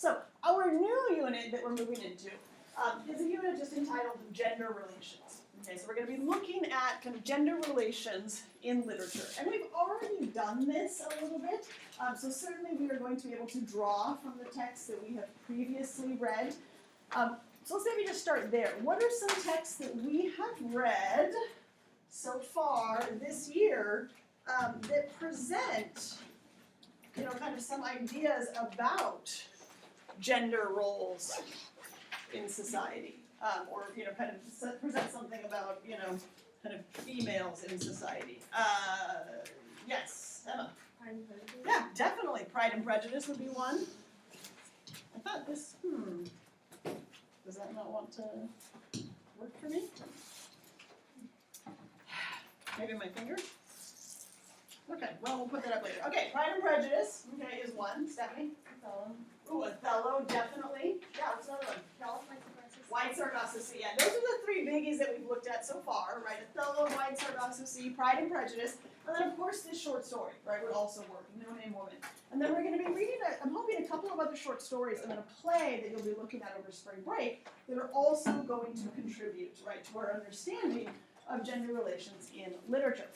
So our new unit that we're moving into is a unit just entitled Gender Relations. Okay, so we're going to be looking at kind of gender relations in literature. And we've already done this a little bit, so certainly we are going to be able to draw from the text that we have previously read. So let's maybe just start there. What are some texts that we have read so far this year that present, kind of some ideas about gender roles in society, or kind of present something about kind of females in society? Yes, Emma. Pride and Prejudice? Yeah, definitely. Pride and Prejudice would be one. I thought this. Does that not want to work for me? Maybe my finger? Okay, well, we'll put that up later. Okay, Pride and Prejudice, is one. Stephanie? Othello. Ooh, Othello, definitely. Yeah, what's another one? Cal. White Sargasso Sea. Yeah, those are the three biggies that we've looked at so far, right? Othello, White Sargasso Sea, Pride and Prejudice, and then of course this short story, right, would also work, No Name Woman. And then we're going to be reading, I'm hoping, a couple of other short stories and then a play that you'll be looking at over spring break that are also going to contribute, right, to our understanding of gender relations in literature.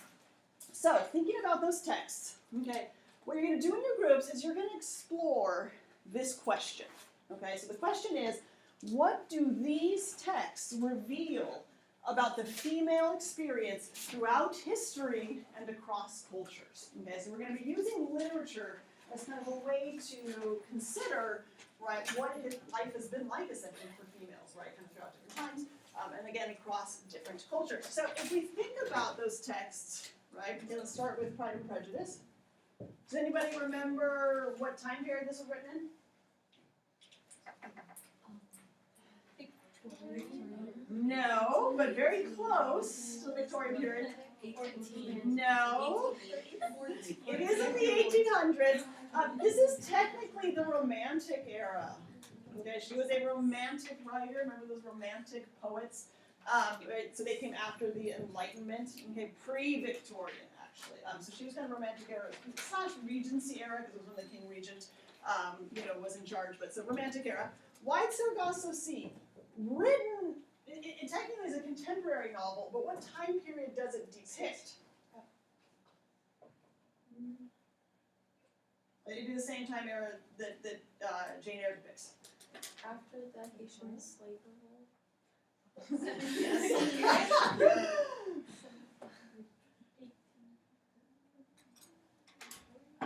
So, thinking about those texts, okay, what you're going to do in your groups is you're going to explore this question, okay? So the question is, what do these texts reveal about the female experience throughout history and across cultures? Okay, so we're going to be using literature as kind of a way to consider, right, what life has been like essentially for females, right, kind of throughout different times, and again across different cultures. So if we think about those texts, right, we're going to start with Pride and Prejudice. Does anybody remember what time period this was written in? No, but very close to the Victorian period. No, it is in the 1800s. This is technically the Romantic era. Okay, she was a Romantic writer. Remember those Romantic poets? Right, so they came after the Enlightenment. Okay, pre-Victorian actually. So she was kind of Romantic era / Regency era because it was when the King Regent, was in charge. But so Romantic era. White Sargasso Sea, written. It technically is a contemporary novel, but what time period does it depict? It'd be the same time era that Jane Eyre depicts. After the Haitian slave revolt.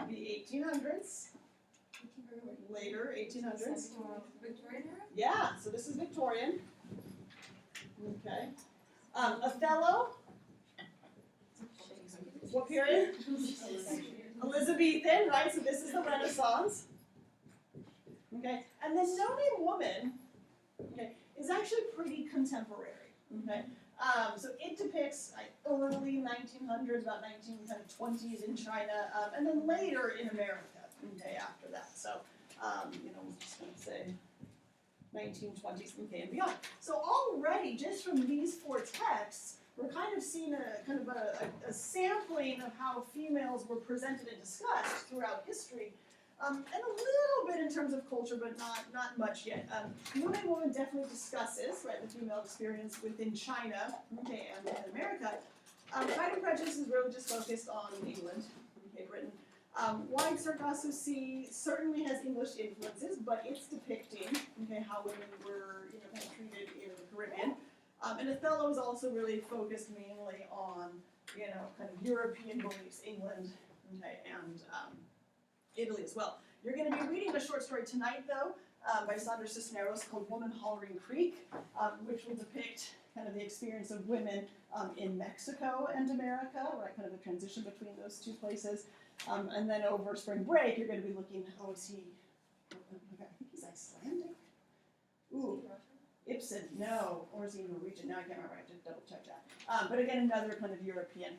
The 1800s. Later, 1800s. Victorian era? Yeah, so this is Victorian. Okay. Othello. What period? Elizabethan, right? So this is the Renaissance. Okay. And the No Name Woman, is actually pretty contemporary. Okay. So it depicts early 1900s, about 1920s in China, and then later in America. Okay, after that. So, we're just going to say 1920s and beyond. So already, just from these four texts, we're kind of seeing a sampling of how females were presented and discussed throughout history, and a little bit in terms of culture, but not much yet. No Name Woman definitely discusses, right, the female experience within China, and America. Pride and Prejudice is really just focused on England, Britain. White Sargasso Sea certainly has English influences, but it's depicting how women were kind of treated in the Caribbean. And Othello is also really focused mainly on kind of European beliefs, England, and Italy as well. You're going to be reading a short story tonight, though, by Sandra Cisneros called Woman Hollering Creek, which will depict kind of the experience of women in Mexico and America, right, kind of the transition between those two places. And then over spring break, you're going to be looking, is he, I think he's Icelandic? Ooh, Ibsen, no, or is he Norwegian? No, I can't remember, I have to double check that. But again, another kind of European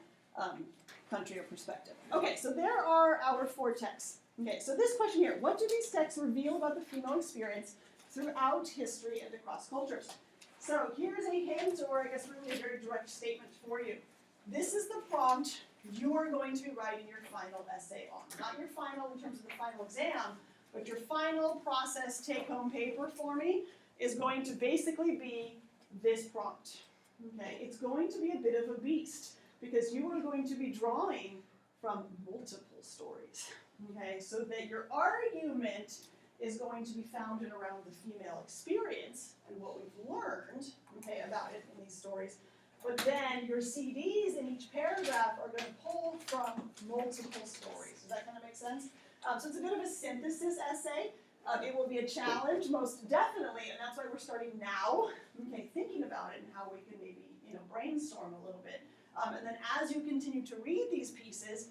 country or perspective. Okay, so there are our four texts. Okay, so this question here, what do these texts reveal about the female experience throughout history and across cultures? So here's a hint, or I guess really a very direct statement for you. This is the prompt you are going to be writing your final essay on. Not your final in terms of the final exam, but your final final process take-home paper for me is going to basically be this prompt. Okay, it's going to be a bit of a beast because you are going to be drawing from multiple stories. Okay, so that your argument is going to be founded around the female experience and what we've learned, okay, about it in these stories. But then your CDs in each paragraph are going to pull from multiple stories. Does that kind of make sense? So it's a bit of a synthesis essay. It will be a challenge, most definitely, and that's why we're starting now, okay, thinking about it and how we can maybe, brainstorm a little bit. And then as you continue to read these pieces,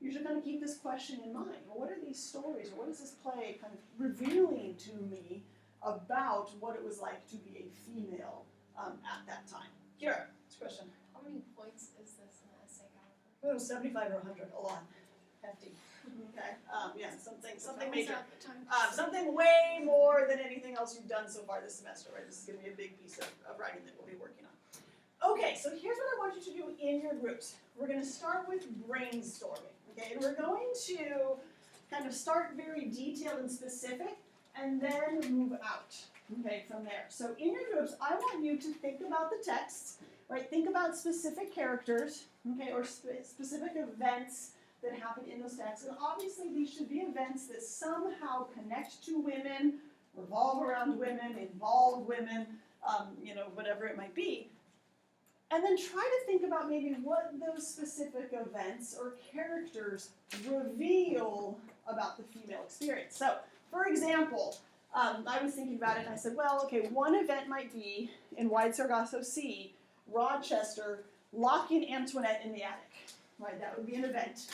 you should kind of keep this question in mind. Well, what are these stories, or what is this play kind of revealing to me about what it was like to be a female at that time? Kira, this question. How many points is this in the essay category? Oh, 75 or 100, a lot. Hefty. Okay, yeah, something major. Something way more than anything else you've done so far this semester, right? This is going to be a big piece of writing that we'll be working on. Okay, so here's what I want you to do in your groups. We're going to start with brainstorming, okay? And we're going to kind of start very detailed and specific, and then move out, okay, from there. So in your groups, I want you to think about the texts, right? Think about specific characters, okay, or specific events that happen in those texts. And obviously these should be events that somehow connect to women, revolve around women, involve women, whatever it might be. And then try to think about maybe what those specific events or characters reveal about the female experience. So, for example, I was thinking about it and I said, well, okay, one event might be in Wide Sargasso Sea, Rochester locking Antoinette in the attic. Right, that would be an event.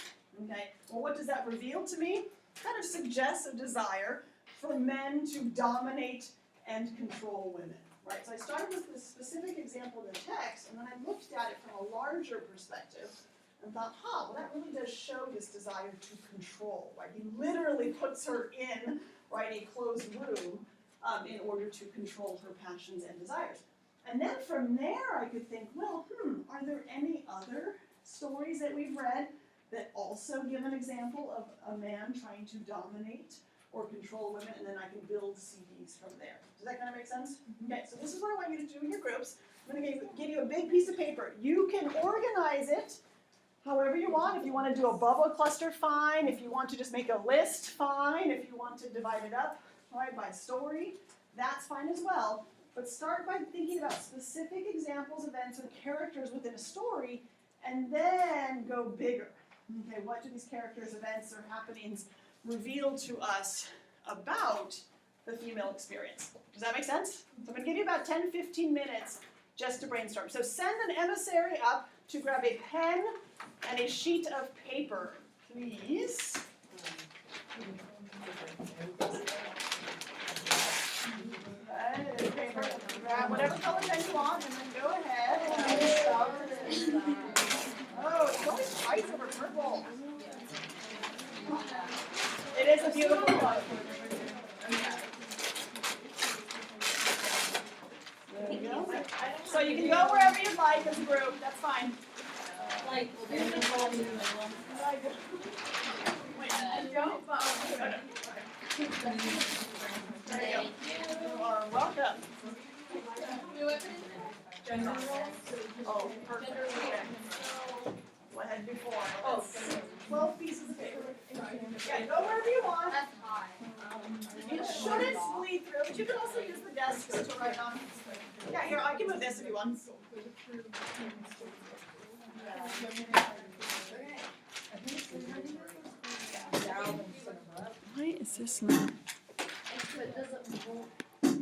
Okay, well, what does that reveal to me? Kind of suggests a desire for men to dominate and control women. Right, so I started with this specific example in the text, and then I looked at it from a larger perspective and thought, well, that really does show his desire to control. Right, he literally puts her in, right, a closed room in order to control her passions and desires. And then from there, I could think, well, are there any other stories that we've read that also give an example of a man trying to dominate or control women, and then I can build CDs from there. Does that kind of make sense? Okay, so this is what I want you to do in your groups. I'm going to give you a big piece of paper. You can organize it however you want. If you want to do a bubble cluster, fine. If you want to just make a list, fine. If you want to divide it up, right, by story, that's fine as well. But start by thinking about specific examples, events, or characters within a story, and then go bigger. Okay, what do these characters, events, or happenings reveal to us about the female experience? Does that make sense? So I'm going to give you about 10-15 minutes just to brainstorm. So send an emissary up to grab a pen and a sheet of paper, please. Okay, paper. Grab whatever color pen you want, and then go ahead. Oh, it's always white over purple. It is a beautiful color. There you go. So you can go wherever you'd like as a group. That's fine. Wait, don't. There you go. You are welcome. General. Oh, perfect. Okay. What had before? Oh, 12 pieces of paper. Yeah, go wherever you want. That's high. You shouldn't bleed through, but you can also use the desks to write on. Yeah, here, I can move this if you want. Why is this not?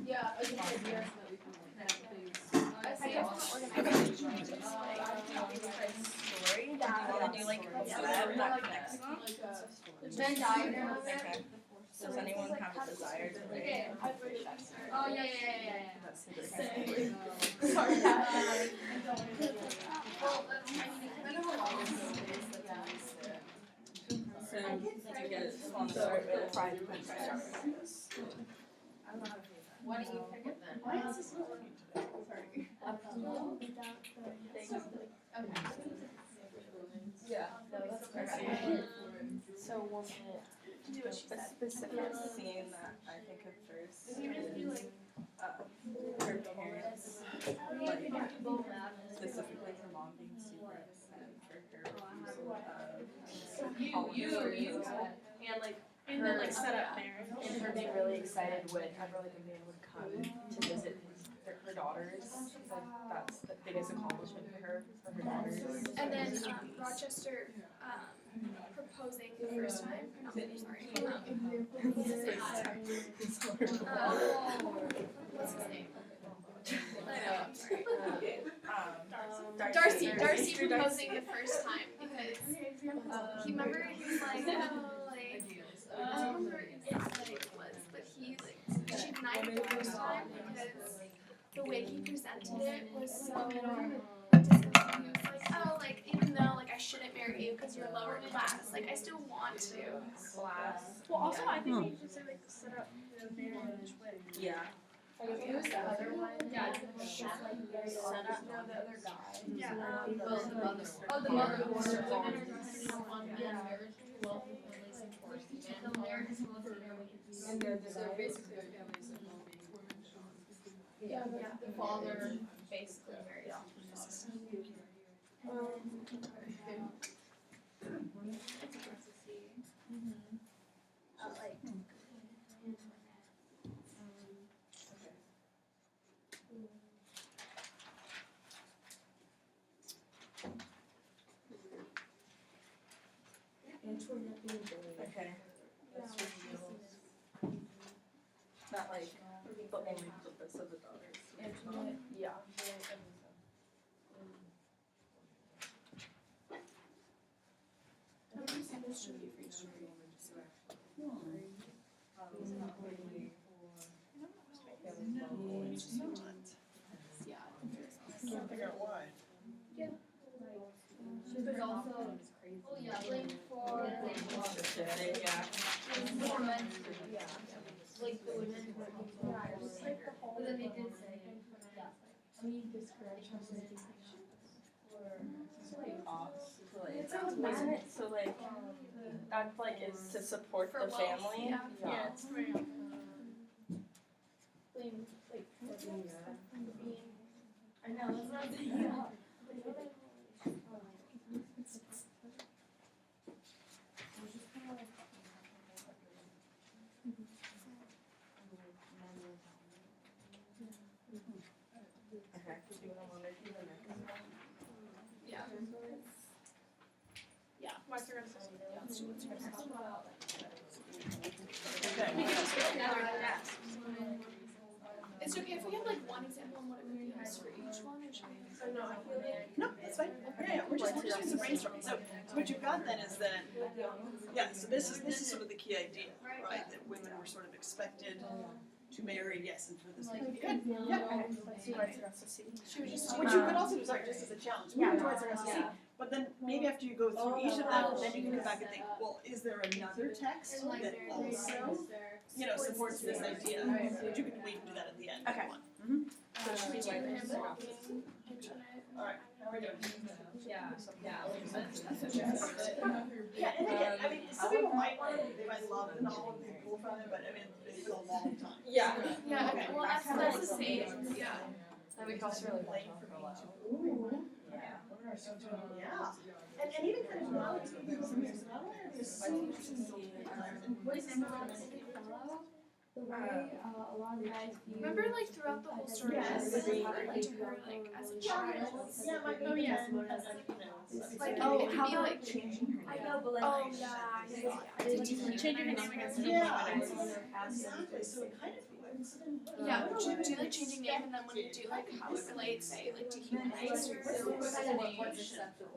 Yeah, I think it's yes that we can connect things. I see it. Story? Do you want to do like a Venn diagram of it. Okay. Does anyone have a desire to Okay. Oh yeah. Sorry. Well, I mean, it kind of allows So, did you get on the start with pride and prejudice? Why don't you pick it then? Why is this not working today? Okay. Yeah. That's crazy. So 1 minute. A specific scene that employees and like And then like set up marriage. and her being really excited whenever like a man would come to visit her daughters. Like that's the biggest accomplishment for her daughters. And then Rochester proposing the first time. No, sorry. What's his name? What's his name? I know, I'm sorry. Darcy proposing the first time because he remember he was like, I don't remember exactly what it was, but he like she denied it the first time because the way he presented it was so dismissive. He was like, oh, like even though like I shouldn't marry you because you're lower class, like I still want to. Well, also I think we should say like set up the marriage way. Yeah. Who was the other one? Yeah. Set up. No, the other guy. Yeah. Well, the mother. Oh, the mother. Yeah. And they're basically their families Yeah. the father basically married off. Okay. That's reveals. Not like the only purpose of the daughters. Yeah. Can't figure out why. There's also, like Specific, yeah. like the women who are but then they did say, we discourage homosexuality. So like that like is to support For the wealth, family. yeah. Yeah, it's very I know, that's what I'm saying. Okay. Do you want to do the next one? Yeah. Yeah. What's your Okay. It's okay if we have like one example on what it would be nice for each one, or should we? No, that's fine. Yeah, we're just doing some brainstorming. So what you've got then is that, yeah, so this is sort of the key idea, right? That women were sort of expected to marry, yes, and for this. Good. Yeah. Which you could also do, sorry, just as a challenge. Move towards the rest of the but then maybe after you go through each of them, then you can come back and think, well, is there another text that also, supports this idea? But you can wait and do that at the end if you want. So should we like this? All right, how are we doing? Yeah. Yeah, and again, I mean, some people might want to, they might love the novel and be cool from it, but I mean, it's been a long time. Yeah. Yeah, okay, well, that's the same, yeah. And we can also really Late like for me to. Yeah, and even kind of now it's people from here, so not only are they assuming what is the The way a lot of guys view. Remember, like, throughout the whole story, Yes. I was referring to her, like, as a child. Yeah, my Oh, yeah. Like, Oh, it could how be, about like, changing her? I know, but like. oh, yeah. Changing her name against Yeah, exactly, so it kind of, so then. Yeah, would you do, like, changing name, and then when you do, like, how it relates, say, like, dehumanize her?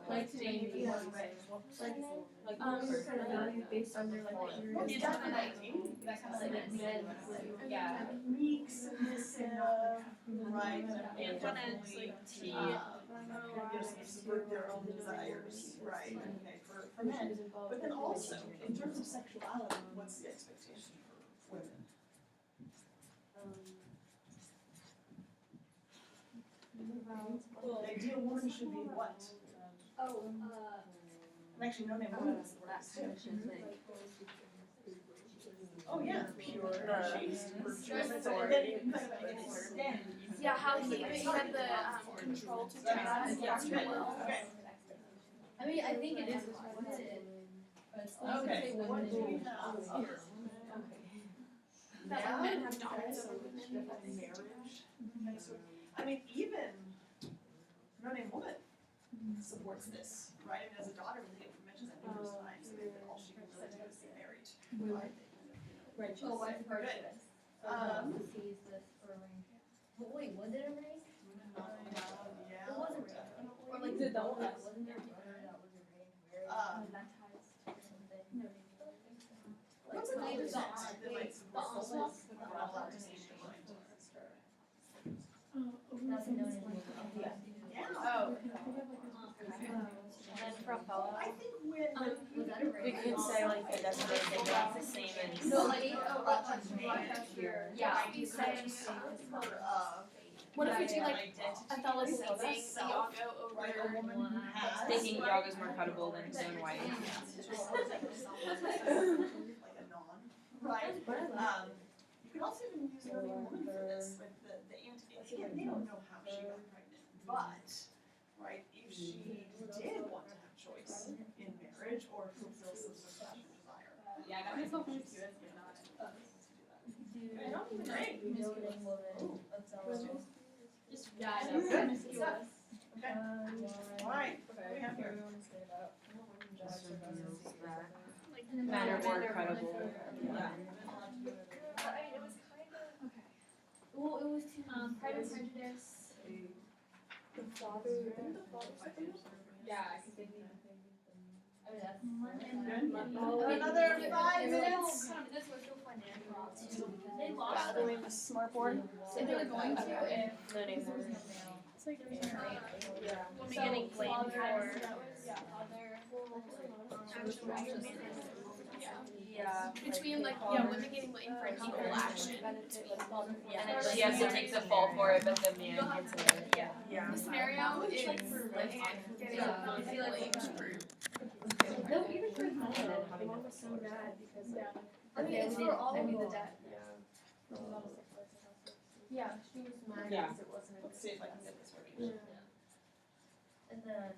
Like today, Based on their like. Most definitely. that kind of like men, yeah. Weeks and this and, right, And when it's like tea, subvert their own desires, right, okay, for men. But then also, in terms of sexuality, what's the expectation for women? The ideal woman should be what? And actually, no name woman is the word. Oh, yeah, pure, chaste, virtuous, and so and then you kind of extend. Yeah, how he had the control to do that against her will. Okay. I mean, I think it is respected Okay, what do we have here? That Yeah. men have dominance Okay, over so women. marriage. Okay, so, I mean, even no-name woman supports this, right? I mean, as a daughter, Leah mentions that numerous times, that all she can really do is get married, right? Right. Oh, vice versa. Sees this arrangement. But wait, was it arranged? Yeah. It wasn't arranged. Or like Did that wasn't one- there a brother that was arranged marriage? Baptized or something? What's an age that might support the this? We're not allowed to say it. That's known as like, Yeah. Oh. And then for Othello, I think when. was that we arranged? could say like it doesn't really think that's the same as. No, like, Rochester. Yeah. You say, What if we do, like, identity Othello of seizing self, Iago right, a over. woman who has. Thinking Iago's more credible than his own wife. Like a non, right? You could also even use another woman for this, with the again, they don't know how she got pregnant, but, right, if she did want to have choice in marriage or fulfill some sort of special desire. Yeah, that makes sense. I don't even Great. Yeah, I know. Promiscuous. Okay, alright, what do we have here? Men are more credible. Yeah. Well, it was Pride and Prejudice. The father. Yeah, because they need Another 5 minutes. This was so fun. They By lost the way, the smart board. So they were going to if No name board. it's like there was Women getting blamed for. Yeah. Between like, women getting blamed for equal action. Yeah, and then she has to take the fall for it, but the man gets it. Yeah. Yeah. The scenario is Ant getting blamed for. No, even for mine, mom was so mad because I mean, it's for all of the them. debt. Yeah, she was mad Yeah. because it wasn't. Let's see if I can get this working. And then.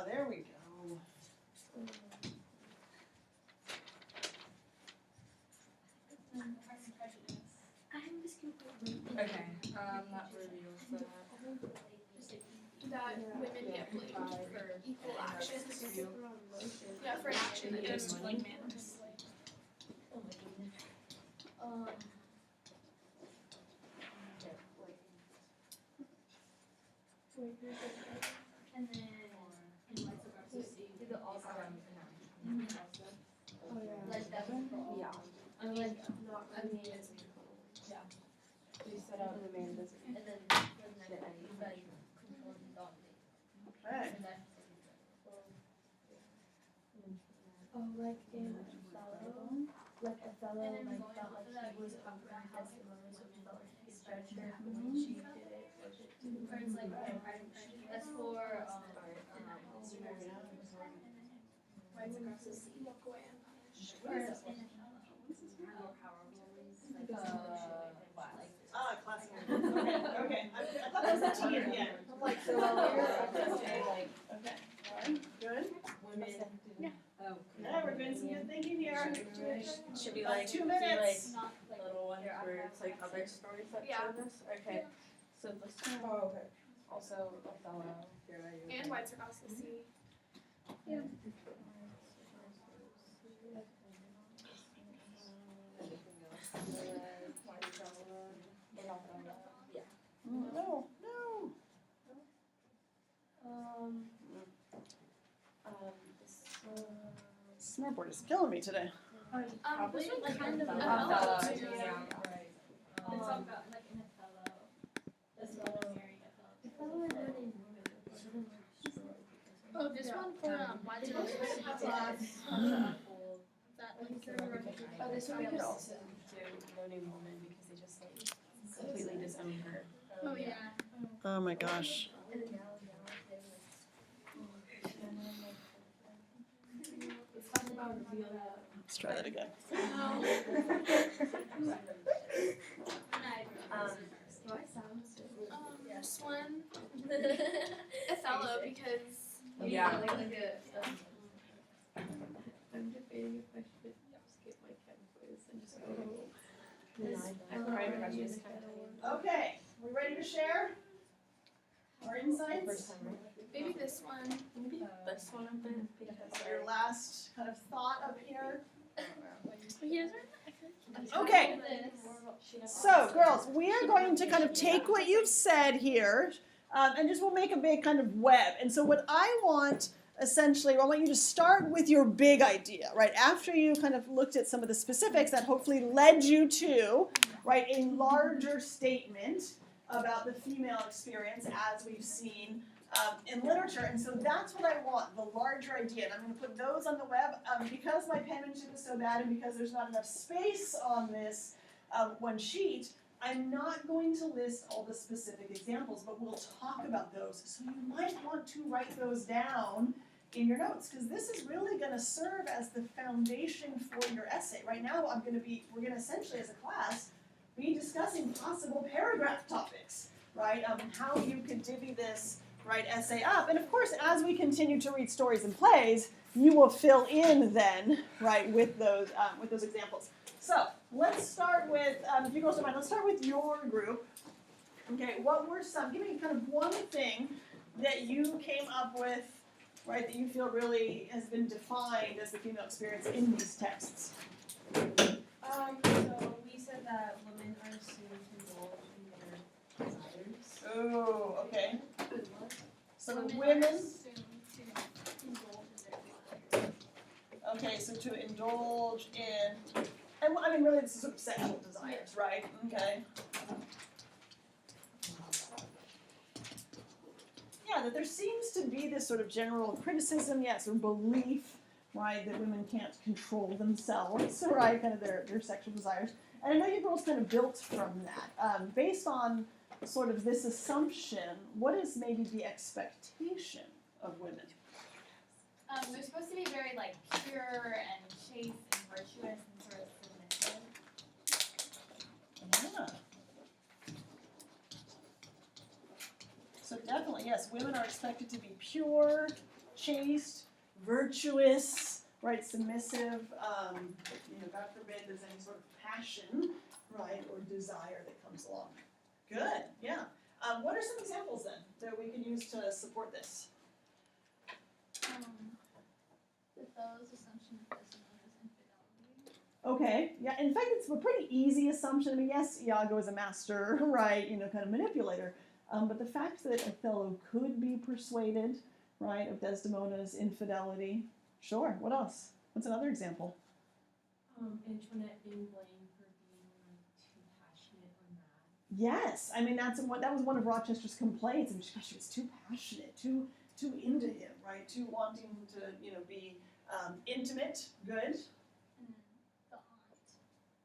There we go. Okay. That reveals that. That women get blamed for equal action. Yeah, for an action that goes to like man. And then in White Supremacy, Did it also? Oh, yeah. Like that one? Yeah. I mean, not, I mean, it's. We set out the man doesn't. And then for the next one, you guys control and dominate. Okay. And that's. Oh, like in Othello, like Othello, like felt like he was offering testimony, so he felt like he could judge her when she did it. Or it's like Pride and Prejudice. That's for Rights Across the Sea. Walk away unpunished. Or in Othello. Classic. Okay, I thought that was a T at the end. I'm like, So okay, alright, good. Women. Yeah. Oh. Yeah, we're doing some good thinking here. Should be About like 2 minutes. Not like. little one where it's like other stories that Yeah. show this? Okay. So this. Oh, okay. Also Othello. And White Across the Sea. No, no. Smart board is killing me today. This one kind of Othello. Othello too. Yeah. It's all about like in Othello. Othello marrying Othello. Oh, this one for White Across the Sea. That like Oh, this one we could also do No Name Woman because they just like completely disown her. Oh yeah. Oh my gosh. Let's try that again. This one Othello because Yeah. Pride and Prejudice kind of thing. Okay, we ready to share our insights? First time, right? Maybe this one. Maybe this one a bit because Your last kind of thought up here. Okay. Okay. So, girls, we are going to kind of take what you've said here, and just we'll make a big kind of web. And so, what I want essentially, I want you to start with your big idea, right? After you kind of looked at some of the specifics that hopefully led you to, right, a larger statement about the female experience as we've seen in literature. And so that's what I want, the larger idea. And I'm going to put those on the web because my penmanship is so bad and because there's not enough space on this one sheet. I'm not going to list all the specific examples, but we'll talk about those. So you might want to write those down in your notes, because this is really going to serve as the foundation for your essay. Right now, we're going to essentially, as a class, be discussing possible paragraph topics, right? How you could divvy this, right, essay up. And of course, as we continue to read stories and plays, you will fill in then, right, with those examples. So let's start with, if you girls don't mind, let's start with your group. Okay, what were give me kind of one thing that you came up with, right, that you feel really has been defined as the female experience in these texts? So we said that women are assumed to indulge in their desires. Oh, okay. So Women women, are assumed to indulge in their desires. okay, so to indulge in, and I mean really this is sort of sexual desires, right? Okay. Yeah, that there seems to be this sort of general criticism, yes, or belief, right, that women can't control themselves, right, kind of their sexual desires. And I know you girls kind of built from that. Based on sort of this assumption, what is maybe the expectation of women? They're supposed to be very like pure and chaste and virtuous and sort of submissive. Yeah. So definitely, yes, women are expected to be pure, chaste, virtuous, right, submissive. God forbid there's any sort of passion, right, or desire that comes along. Good, yeah. What are some examples then that we can use to support this? Othello's assumption of Desdemona's infidelity. Okay, yeah, in fact, it's a pretty easy assumption. I mean, yes, Iago is a master, right, kind of manipulator. But the fact that Othello could be persuaded, right, of Desdemona's infidelity, sure, what else? What's another example? Antoinette being blamed for being like too passionate or mad. Yes, I mean, that was one of Rochester's complaints. I mean, she was too passionate, too into him, right, too wanting to, be intimate, good. And then the aunt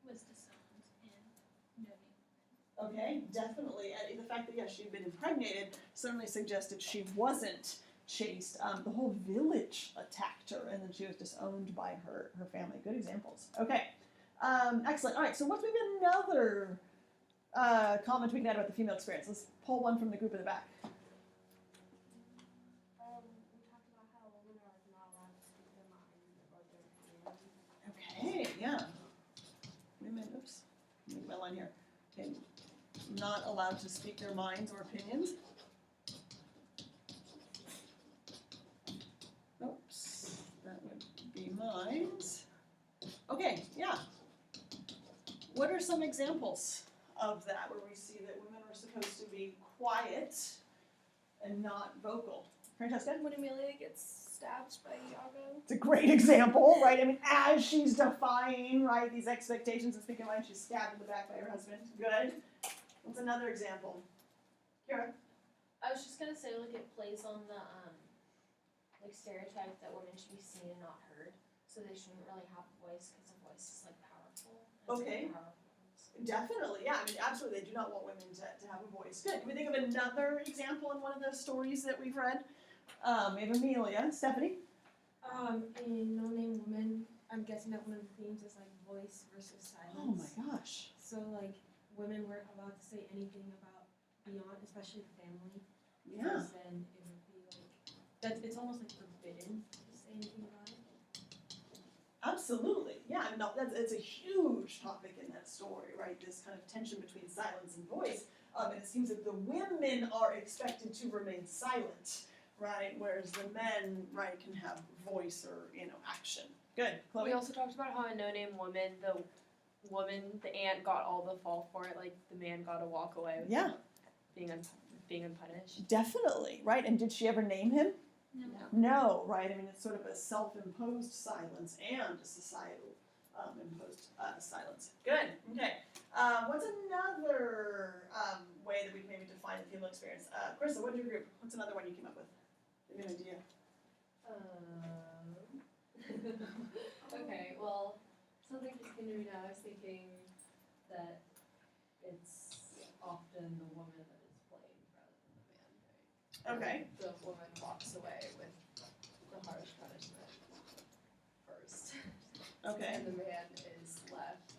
was disowned in noting. Okay, definitely. And the fact that, yes, she'd been impregnated certainly suggested she wasn't chaste. The whole village attacked her, and then she was disowned by her family. Good examples. Okay, excellent. All right, so what's maybe another comment we can add about the female experience? Let's pull one from the group in the back. We talked about how women are not allowed to speak their mind or their feelings. Okay, yeah. Women, oops, move my line here. Okay, not allowed to speak their minds or opinions. Oops, that would be minds. Okay, yeah. What are some examples of that where we see that women are supposed to be quiet and not vocal? Francesca? When Amelia gets stabbed by Iago. It's a great example, right? I mean, as she's defying, right, these expectations and speaking mind, she's stabbed in the back by her husband. Good. What's another example? Kara? I was just gonna say, like, it plays on the like stereotype that women should be seen and not heard, so they shouldn't really have a voice because a voice is like powerful. And it's Okay. like powerful. Definitely, yeah. I mean, absolutely, they do not want women to have a voice. Good. Can we think of another example in one of those stories that we've read? We have Amelia. Stephanie? In No Name Woman, I'm guessing that one of the themes is like voice versus silence. Oh my gosh. So like women weren't allowed to say anything about beyond, especially family. Yeah. Because then it would be like, it's almost like forbidden to say anything about it. Absolutely, yeah, I mean, no, it's a huge topic in that story, right? This kind of tension between silence and voice. And it seems that the women are expected to remain silent, right? Whereas the men, right, can have voice or, action. Good, Chloe? We also talked about how a no-name woman, the aunt got all the fall for it, like the man got to walk away with Yeah, being unpunished. definitely, right? And did she ever name him? No. No, right? I mean, it's sort of a self-imposed silence and a societal imposed silence. Good. Okay. What's another way that we can maybe define the female experience? Carissa, what's your group? What's another one you came up with? Give me an idea. Okay, well, something just came to me now. I was thinking that it's often the woman that is blamed rather than the man, right? Okay. The woman walks away with the harsh punishment first, Okay. and the man is left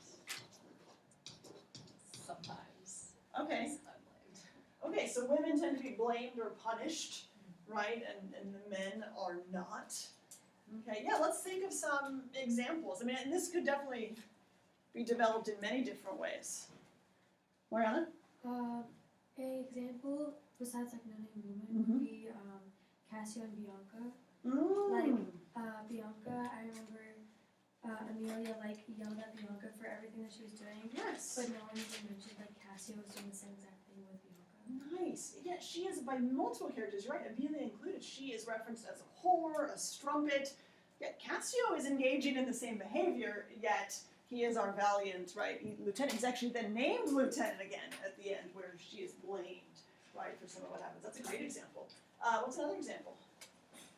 sometimes Okay. unblamed. Okay. So women tend to be blamed or punished, right? And the men are not. Okay. Yeah. Let's think of some examples. I mean, and this could definitely be developed in many different ways. Mariana? An example besides like no-name woman Mhm. would be Cassio and Bianca. Mm. Bianca, I remember Amelia like yelled at Bianca for everything that she was doing, Yes. but no one even mentioned like Cassio was doing the same exact thing with Bianca. Nice. Yeah, she is by multiple characters, you're right? Amelia included. She is referenced as a whore, a strumpet. Yet Cassio is engaging in the same behavior, yet he is our valiant, right? Lieutenant. He's actually then named lieutenant again at the end, where she is blamed, right, for some of what happens. That's a great example. What's another example?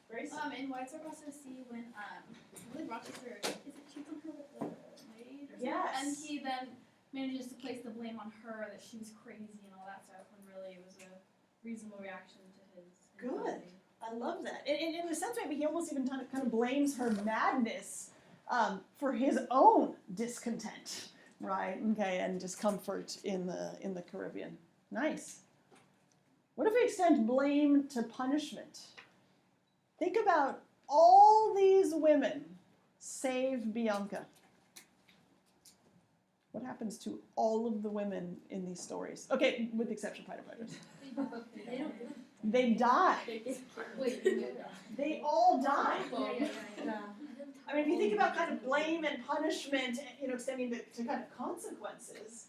Grace? In White Sox also see when I believe Rochester is it cheats on her with the maid or something? Yes. And he then manages to place the blame on her that she was crazy and all that stuff when really it was a reasonable reaction to his Good. infidelity. I love that. And in a sense, maybe he almost even kind of blames her madness for his own discontent, right? Okay, and discomfort in the Caribbean. Nice. What if we extend blame to punishment? Think about all these women save Bianca. What happens to all of the women in these stories? Okay, with the exception of Pride and Prejudice. They die. They all die. I mean, if you think about kind of blame and punishment, extending to kind of consequences,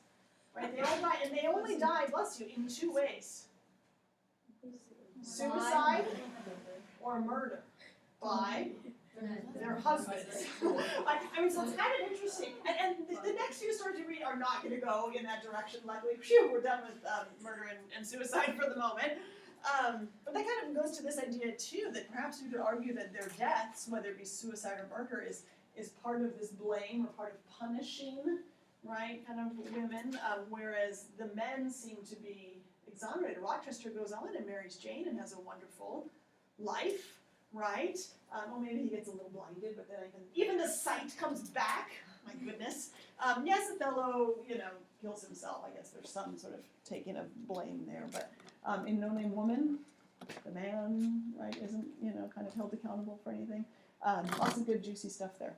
right? They all die, and they only die, bless you, in two ways: suicide or murder by their husbands. I mean, so it's kind of interesting. And the next few stories you read are not going to go in that direction. Luckily, phew, we're done with murder and suicide for the moment. But that kind of goes to this idea too, that perhaps you could argue that their deaths, whether it be suicide or murder, is part of this blame or part of punishing, right, kind of women, whereas the men seem to be exonerated. Rochester goes on and marries Jane and has a wonderful life, right? Well, maybe he gets a little blinded, but then even the sight comes back. My goodness. Yes, Othello, kills himself. I guess there's some sort of taking of blame there, but in No Name Woman, the man, right, isn't, kind of held accountable for anything. Lots of good, juicy stuff there.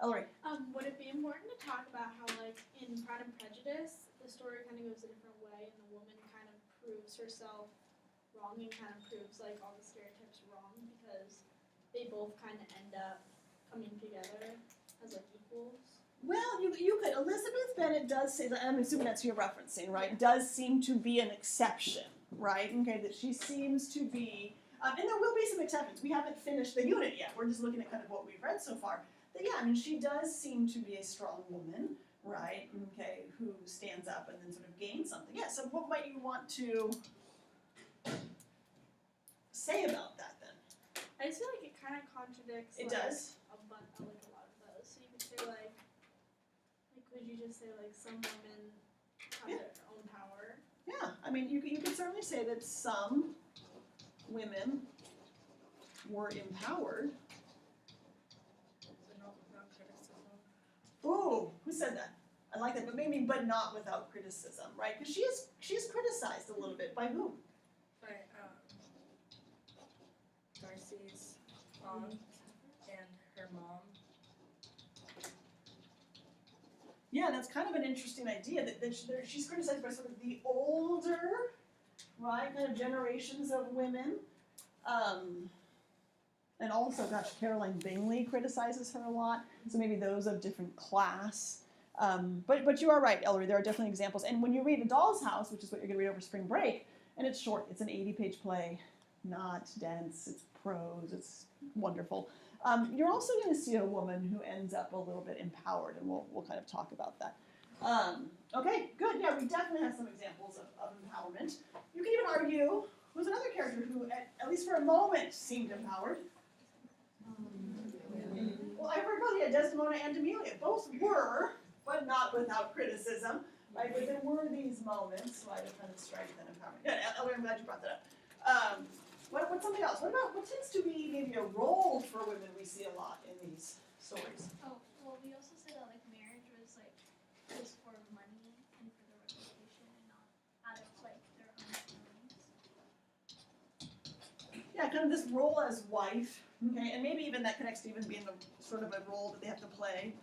Ellery. Would it be important to talk about how, like, in Pride and Prejudice, the story kind of goes a different way, and the woman kind of proves herself wrong and kind of proves, like, all the stereotypes wrong, because they both kind of end up coming together as, like, equals? Well, you could. Elizabeth Bennet does say that, I'm assuming that's who you're referencing, right? Does seem to be an exception, right? Okay, that she seems to be, and there will be some exceptions. We haven't finished the unit yet. We're just looking at kind of what we've read so far. But yeah, I mean, she does seem to be a strong woman, right? Okay, who stands up and then sort of gains something. Yeah, so what might you want to say about that then? I just feel like it kind of contradicts, It like, does. a lot of those. So you could say, like, would you just say, like, some women have Yeah. their own power? Yeah, I mean, you could certainly say that some women were empowered. But not without criticism. Ooh, who said that? I like that, but maybe, but not without criticism, right? Because she is criticized a little bit. By whom? By Darcy's aunt and her mom. Yeah, that's kind of an interesting idea that she's criticized by sort of the older, right, kind of generations of women. And also, gosh, Caroline Bingley criticizes her a lot. So maybe those of different class. But you are right, Ellery. There are definitely examples. And when you read A Doll's House, which is what you're going to read over spring break, and it's short, it's an 80-page play, not dense, it's prose, it's wonderful. You're also going to see a woman who ends up a little bit empowered, and we'll kind of talk about that. Okay, good. Yeah, we definitely have some examples of empowerment. You can even argue who's another character who, at least for a moment, seemed empowered. Well, I forgot, yeah, Desdemona and Emilia. Both were, but not without criticism. Right? But there were these moments, right, of kind of strength and empowerment. Good, Ellery, I'm glad you brought that up. What's something else? What tends to be maybe a role for women we see a lot in these stories? Oh, well, we also said that like marriage was for money and for their reputation and not out of like their own feelings. Yeah, kind of this role as wife, okay, and maybe even that connects to even being the sort of a role that they have to play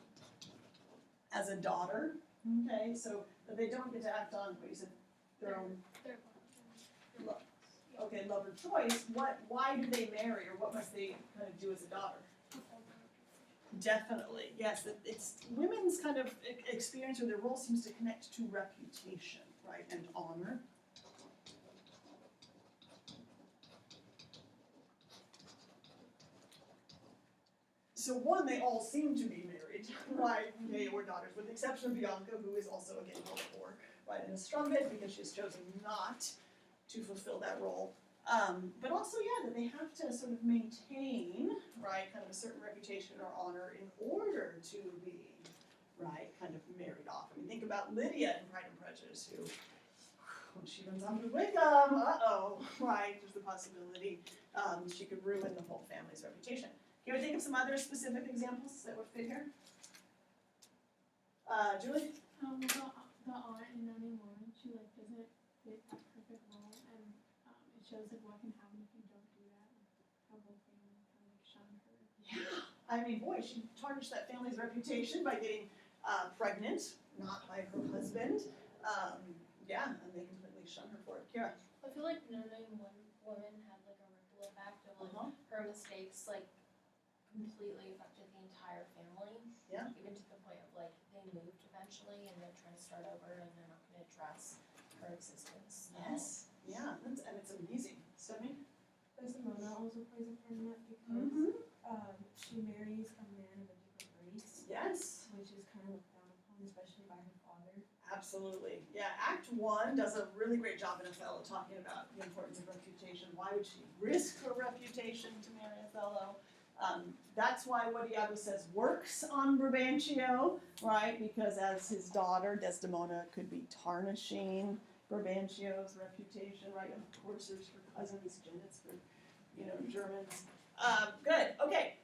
as a daughter, okay, so that they don't get to act on what you said, their own Their love or choice. Why do they marry, or what must they kind of do as a daughter? Definitely, yes. It's women's kind of experience or their role seems to connect to reputation, right, and honor. So one, they all seem to be married, right? They were daughters, with the exception of Bianca, who is also again called for, right, in a strumpet because she has chosen not to fulfill that role. But also, yeah, that they have to sort of maintain, right, kind of a certain reputation or honor in order to be, right, kind of married off. I mean, think about Lydia in Pride and Prejudice, who, when she runs off with Wickham, right, there's the possibility she could ruin the whole family's reputation. Can we think of some other specific examples that would fit here? Julie? The aunt in None Woman, she doesn't fit that perfect role, and it shows what can happen if you don't do that, and how whole family kind of shun her. Yeah, I mean, boy, she tarnished that family's reputation by getting pregnant, not by her husband. Yeah, and they completely shun her for it. Kira? I feel like None Woman had a ripple effect of her mistakes completely affected the entire family. Yeah. Even to the point of they moved eventually and they're trying to start over and they're not going to address her existence. Yes. Yeah, and it's amazing. Stephanie? Desdemona also plays a part in that because she marries a man of a different race, Yes. which is kind of looked down upon, especially by her father. Absolutely. Yeah, Act 1 does a really great job in Othello talking about the importance of reputation. Why would she risk her reputation to marry Othello? That's why what Iago says works on Brabantio, right? Because as his daughter, Desdemona could be tarnishing Brabantio's reputation, right? And of course, there's her cousins, Genets for, Germans. Good. Okay.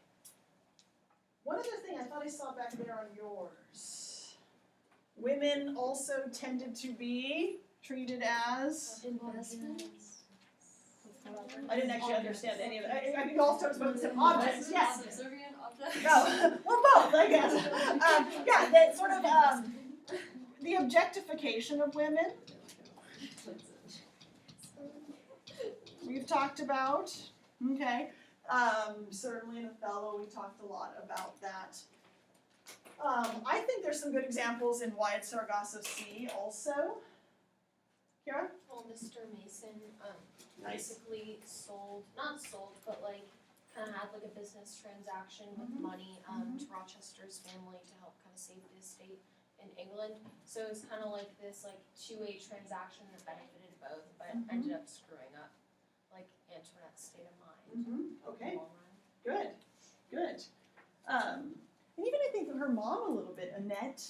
One other thing I thought I saw back there on yours. Women also tended to be treated as Investments. I didn't actually understand any of it. I think all talks about the same objects, yes. Subservient objects? No, well, both, I guess. Yeah, that sort of the objectification of women. We've talked about, okay. Certainly in Othello, we talked a lot about that. I think there's some good examples in Wyatt Sargasso Sea also. Kira? Well, Mr. Mason Nice. basically not sold, but kind of had a business transaction with money to Rochester's family to help kind of save the estate in England. So it was kind of this two-way transaction that benefited both, but ended up screwing up Antoinette's state of mind. Okay. In the long run. Good, good. And even I think of her mom a little bit, Annette,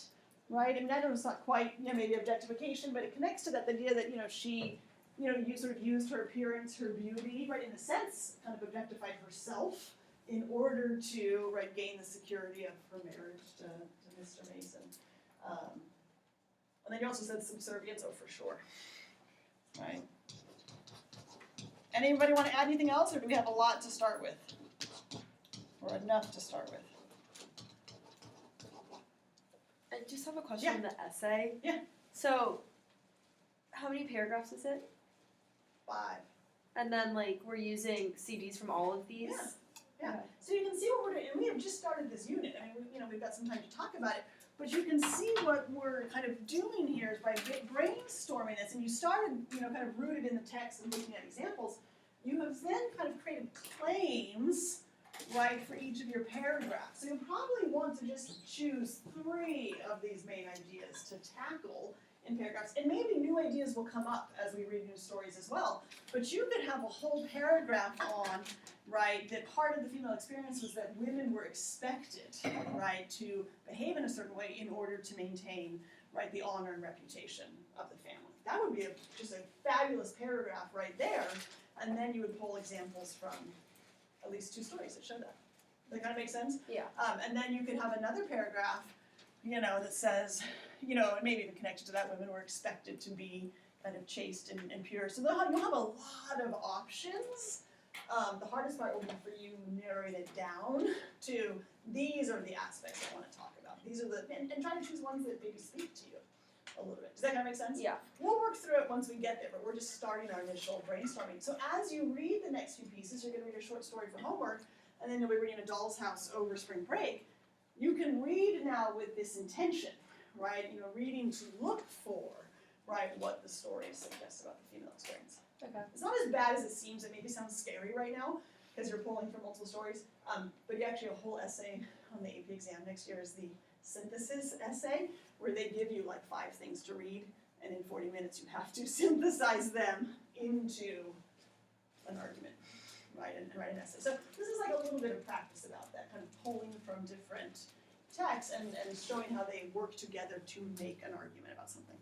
right? I mean, I know it's not quite, maybe objectification, but it connects to that idea that, she, you sort of used her appearance, her beauty, right, in a sense, kind of objectified herself in order to, right, gain the security of her marriage to Mr. Mason. And then you also said subservience, oh, for sure, right? Anybody want to add anything else, or do we have a lot to start with? Or enough to start with? I I just have a question Yeah. on the essay. Yeah. So, how many paragraphs is it? 5. And then, like, we're using CDs from all of these? Yeah. Yeah. Okay. So you can see what we're doing, and we have just started this unit. I mean, we've got some time to talk about it, but you can see what we're kind of doing here is by brainstorming this, and you started, kind of rooted in the text and looking at examples. You have then kind of created claims, right, for each of your paragraphs. So you probably want to just choose 3 of these main ideas to tackle in paragraphs, and maybe new ideas will come up as we read new stories as well. But you could have a whole paragraph on, right, that part of the female experience was that women were expected, right, to behave in a certain way in order to maintain, right, the honor and reputation of the family. That would be just a fabulous paragraph right there, and then you would pull examples from at least 2 stories that show that. Does that kind of make sense? Yeah. And then you could have another paragraph, that says, and maybe even connected to that, women were expected to be kind of chaste and pure. So you'll have a lot of options. The hardest part will be for you narrowing it down to these are the aspects I want to talk about. These are and try to choose ones that maybe speak to you a little bit. Does that kind of make sense? Yeah. We'll work through it once we get there, but we're just starting our initial brainstorming. So as you read the next few pieces, you're going to read a short story for homework, and then you'll be reading A Doll's House over spring break. You can read now with this intention, right? Reading to look for, right, what the story suggests about the female experience. Okay. It's not as bad as it seems. It maybe sounds scary right now because you're pulling from multiple stories. But you actually a whole essay on the AP exam next year is the synthesis essay, where they give you like 5 things to read, and in 40 minutes you have to synthesize them into an argument, right, and write an essay. So this is like a little bit of practice about that, kind of pulling from different texts and showing how they work together to make an argument about something.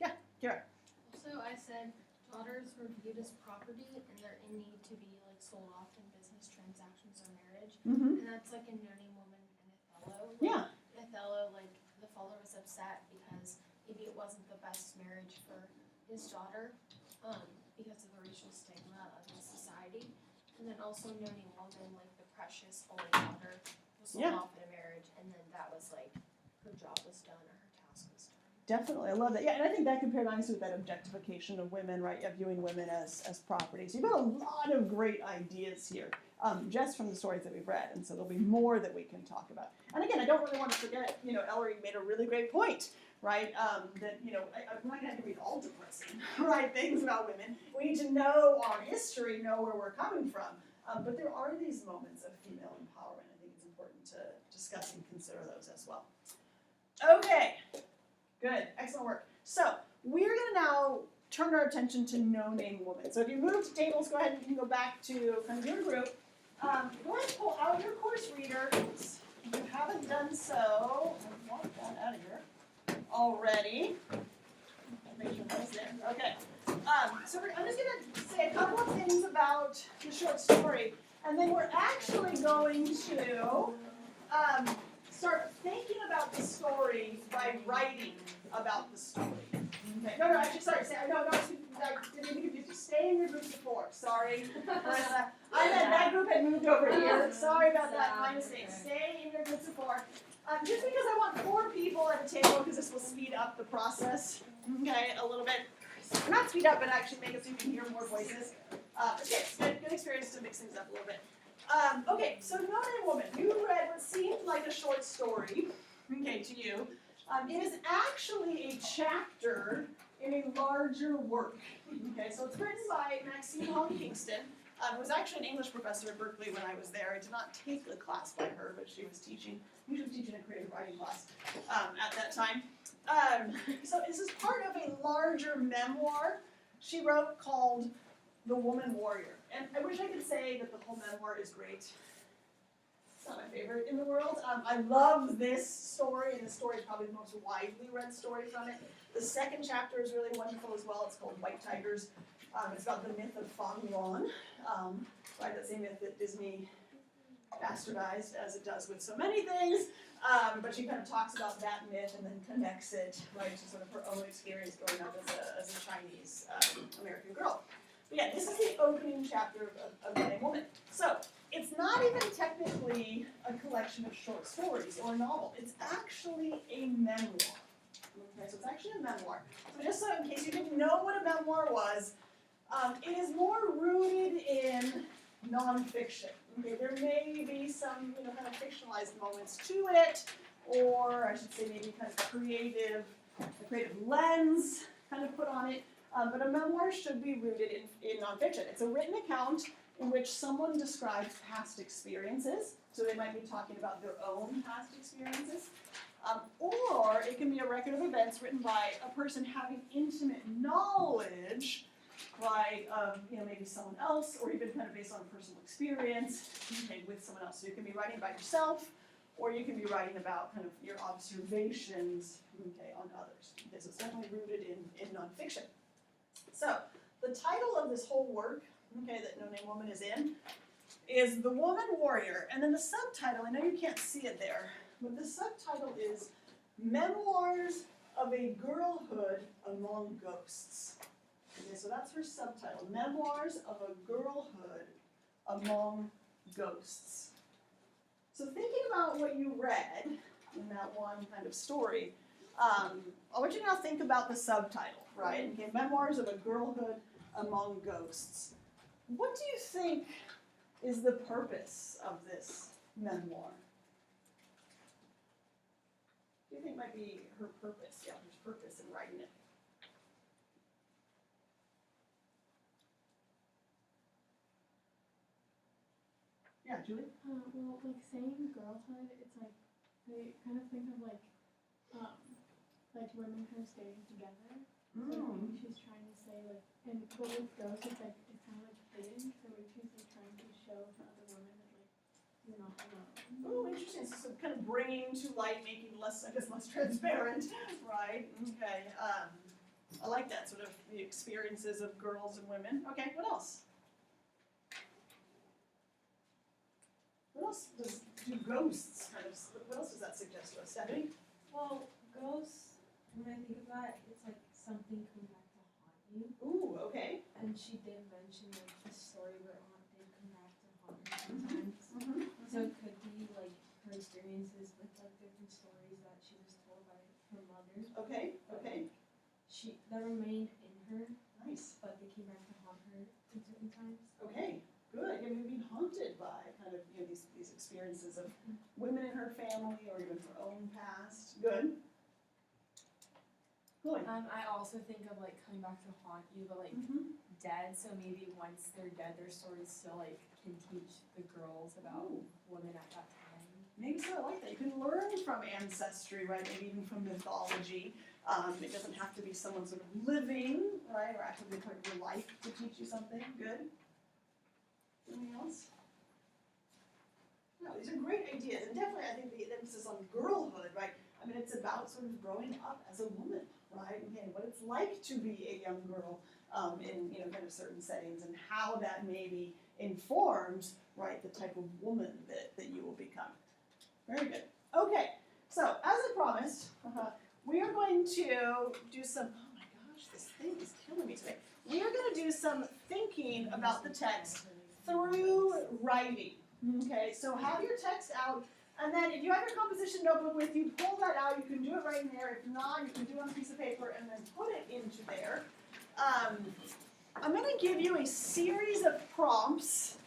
Yeah, Kira. Also, I said daughters were viewed as property and they're in need to be like sold off in business transactions or marriage. Mm-hmm. And that's like in Noni Woman and Othello. Yeah. Othello, like the father was upset because maybe it wasn't the best marriage for his daughter, because of the racial stigma of his society. And then also Noni Woman, like the precious only daughter was sold Yeah. off in a marriage, and then that was like her job was done or her task was done. Definitely, I love that. Yeah, and I think that compared nicely with that objectification of women, right? Yeah, viewing women as property. So you've got a lot of great ideas here, just from the stories that we've read, and so there'll be more that we can talk about. And again, I don't really want to forget, Ellery made a really great point, right? That I'm not going to have to read all depressing, right? Things about women. We need to know our history, know where we're coming from. But there are these moments of female empowerment. I think it's important to discuss and consider those as well. Okay. Good, excellent work. So we're going to now turn our attention to no-name woman. So if you move to tables, go ahead and you can go back to kind of your group. Go ahead and pull out your course reader. If you haven't done so, I want that out of here already. I'll make sure that's there. Okay. So I'm just going to say a couple of things about the short story, and then we're actually going to start thinking about the story by writing about the story. Okay. No, actually, sorry. I didn't mean to confuse you. Stay in your groups of 4. Sorry. That group had moved over here. Sorry about that. My mistake. Stay in your groups of 4. Just because I want 4 people at a table, because this will speed up the process, okay, a little bit. Not speed up, but actually make it so you can hear more voices. It's good experience to mix things up a little bit. Okay, so No-Name Woman. You read what seemed like a short story, okay, to you. It is actually a chapter in a larger work. Okay, so it's written by Maxine Hong Kingston, who was actually an English professor at Berkeley when I was there. I did not take the class by her, but she was teaching a creative writing class at that time. So this is part of a larger memoir she wrote called The Woman Warrior. And I wish I could say that the whole memoir is great. It's not my favorite in the world. I love this story, and this story is probably the most widely read story from it. The second chapter is really wonderful as well. It's called White Tigers. It's about the myth of Fang Yuan, right? That same myth that Disney bastardized, as it does with so many things. But she kind of talks about that myth and then connects it, right, to sort of her own experience growing up as a Chinese American girl. But yeah, this is the opening chapter of No Name Woman. So, it's not even technically a collection of short stories or a novel. It's actually a memoir. Okay, so it's actually a memoir. So just so in case you didn't know what a memoir was, it is more rooted in nonfiction. Okay, there may be some, kind of fictionalized moments to it, or I should say maybe kind of a creative lens kind of put on it. But a memoir should be rooted in nonfiction. It's a written account in which someone describes past experiences. So they might be talking about their own past experiences. Or it can be a record of events written by a person having intimate knowledge by, maybe someone else, or even kind of based on personal experience, with someone else. So you can be writing about yourself, or you can be writing about kind of your observations, on others. Okay, so it's definitely rooted in nonfiction. So the title of this whole work, that No Name Woman is in, is The Woman Warrior, and then the subtitle, I know you can't see it there, but the subtitle is Memoirs of a Girlhood Among Ghosts. Okay, so that's her subtitle, Memoirs of a Girlhood Among Ghosts. So thinking about what you read in that one kind of story, I want you to now think about the subtitle, right? Okay, Memoirs of a Girlhood Among Ghosts. What do you think is the purpose of this memoir? What do you think might be her purpose, the author's purpose in writing it? Yeah, Julie? Well, like saying girlhood, it's like they kind of think of like women kind of staying together. So maybe she's trying to say like, but with ghosts, it's kind of like hidden. So maybe she's like trying to show to other women that like you're not alone. Oh, interesting. So kind of bringing to light, making less transparent, right? Okay. I like that sort of the experiences of girls and women. Okay. What else? What else do ghosts kind of? What else does that suggest to us, Stephanie? Well, ghosts, when I think about it, it's like something coming back to haunt you. Ooh, okay. And she did mention like the story where aunt did come back to haunt her sometimes. So it could be like her experiences with like different stories that she was told by her mother. Okay. Okay. That remained in her, Nice. but they came back to haunt her in certain times. Okay. Good. Yeah, maybe being haunted by kind of these experiences of women in her family or even her own past. Good. Good. I also think of like coming back to haunt you, but like dead. So maybe once they're dead, their stories still like can teach the girls about women at that time. Maybe so. I like that. You can learn from ancestry, right? Maybe even from mythology. It doesn't have to be someone sort of living, right, or actively part of your life to teach you something. Good. Anything else? No, these are great ideas, and definitely I think the emphasis on girlhood, right? I mean, it's about sort of growing up as a woman, right? Again, what it's like to be a young girl in kind of certain settings, and how that maybe informs, right, the type of woman that you will become. Very good. Okay, so as I promised, we are going to do some. Oh my gosh, this thing is killing me today. We are going to do some thinking about the text through writing. Okay, so have your text out, and then if you have your composition notebook with you, pull that out. You can do it right in there. If not, you can do it on a piece of paper and then put it into there. I'm going to give you a series of prompts,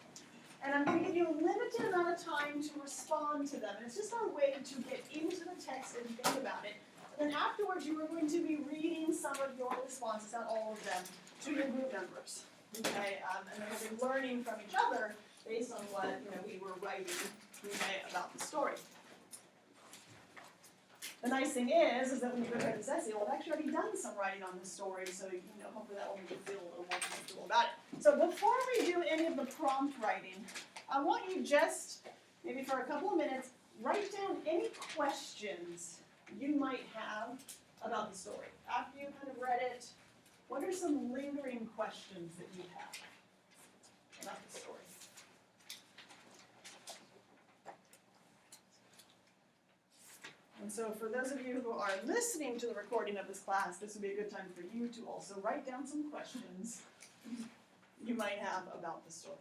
and I'm going to give you a limited amount of time to respond to them. And it's just our way to get into the text and think about it. And then afterwards, you are going to be reading some of your responses, not all of them, to your group members. Okay, and then we'll be learning from each other based on what we were writing about the story. The nice thing is that when you go to write this essay, well, I've actually already done some writing on this story, so hopefully that will make you feel a little more comfortable about it. So before we do any of the prompt writing, I want you just, maybe for a couple of minutes, write down any questions you might have about the story. After you kind of read it, what are some lingering questions that you have about the story? And so for those of you who are listening to the recording of this class, this would be a good time for you to also write down some questions you might have about the story.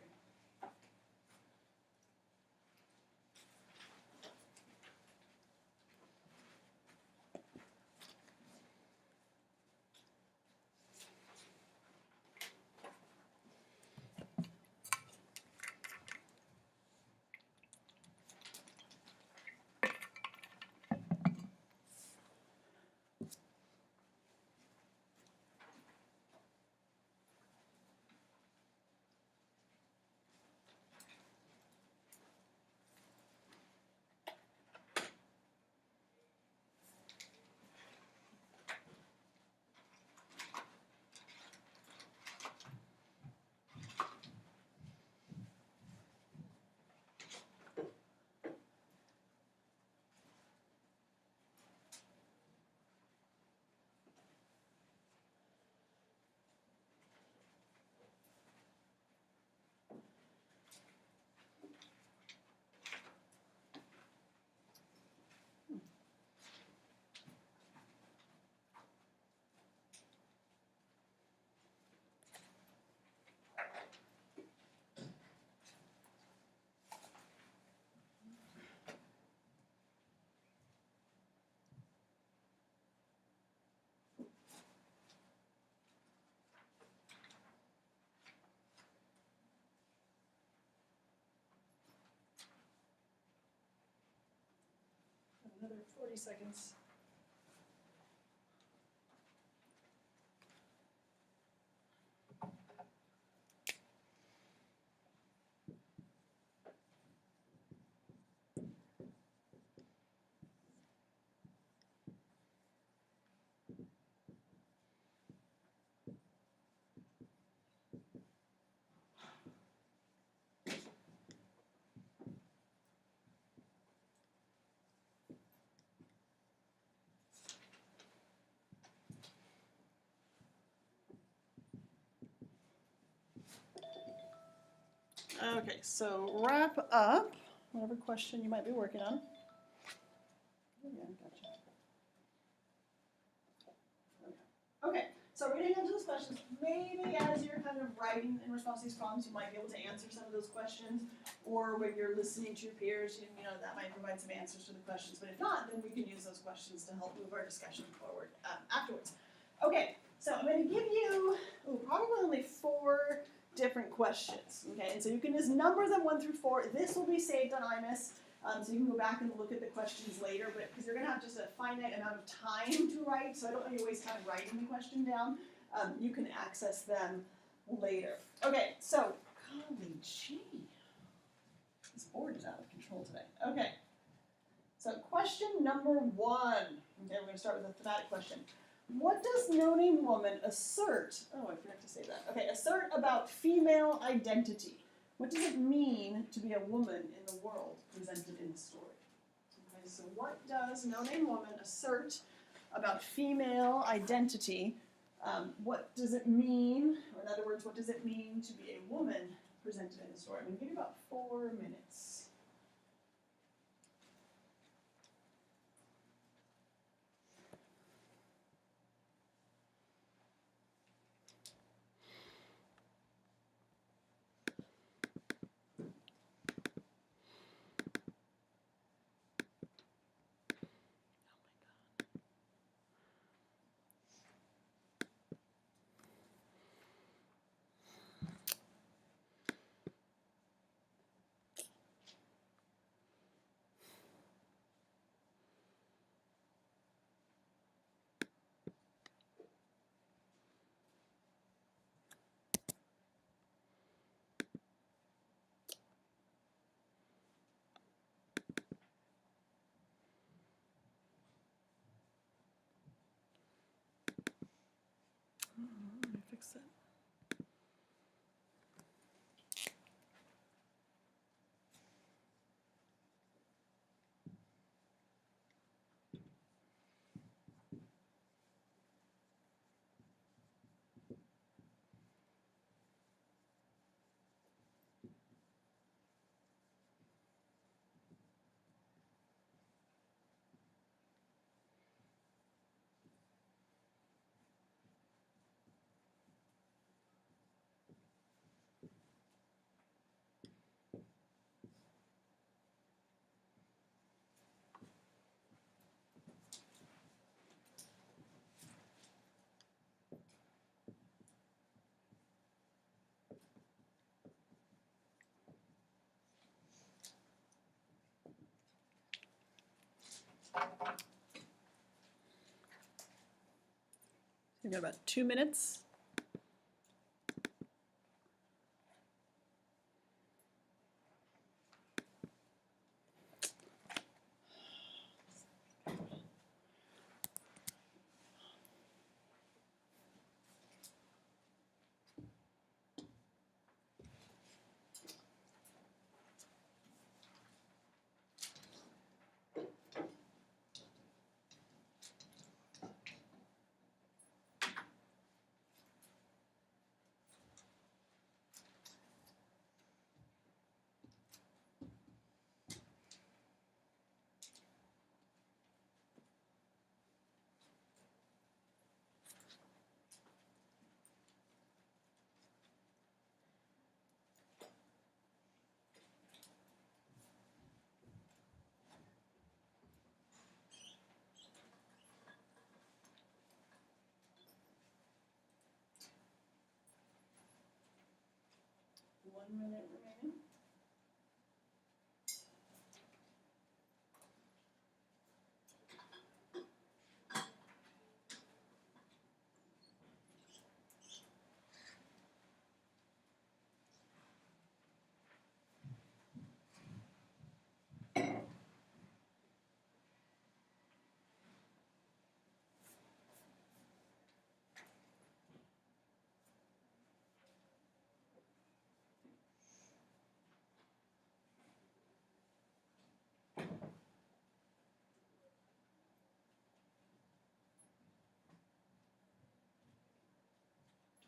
Another 40 seconds. Okay, so wrap up whatever question you might be working on. Oh, yeah, gotcha. Okay, so reading into those questions, maybe as you're kind of writing in response to these problems, you might be able to answer some of those questions, or when you're listening to your peers, you know, that might provide some answers to the questions, but if not, then we can use those questions to help move our discussion forward afterwards. Okay, so I'm going to give you probably only 4 different questions, okay, and so you can just number them 1 through 4. This will be saved on IMIS, so you can go back and look at the questions later, but because you're going to have just a finite amount of time to write, so I don't want you to waste time writing the question down, you can access them later. Okay, so, golly gee, this board is out of control today. Okay, so question number 1, okay, we're going to start with a thematic question. What does No Name Woman assert, oh I forgot to say that, okay, assert about female identity? What does it mean to be a woman in the world presented in the story? Okay, so what does No Name Woman assert about female identity? What does it mean, or in other words, what does it mean to be a woman presented in the story? I'm going to give you about 4 minutes. We've got about 2 minutes. One minute remaining.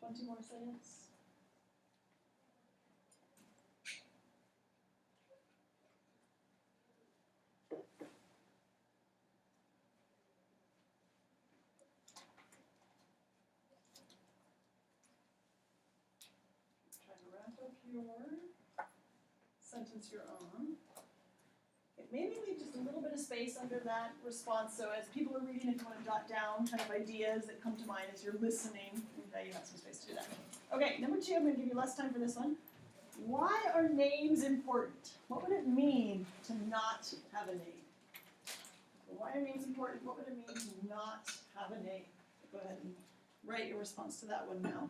Twenty more seconds. Try to wrap up your sentence you're on. Okay, maybe leave just a little bit of space under that response, so as people are reading, if you want to jot down kind of ideas that come to mind as you're listening, okay, you have some space to do that. Okay, number 2, I'm going to give you less time for this one. Why are names important? What would it mean to not have a name? Why are names important? What would it mean to not have a name? Go ahead and write your response to that one now.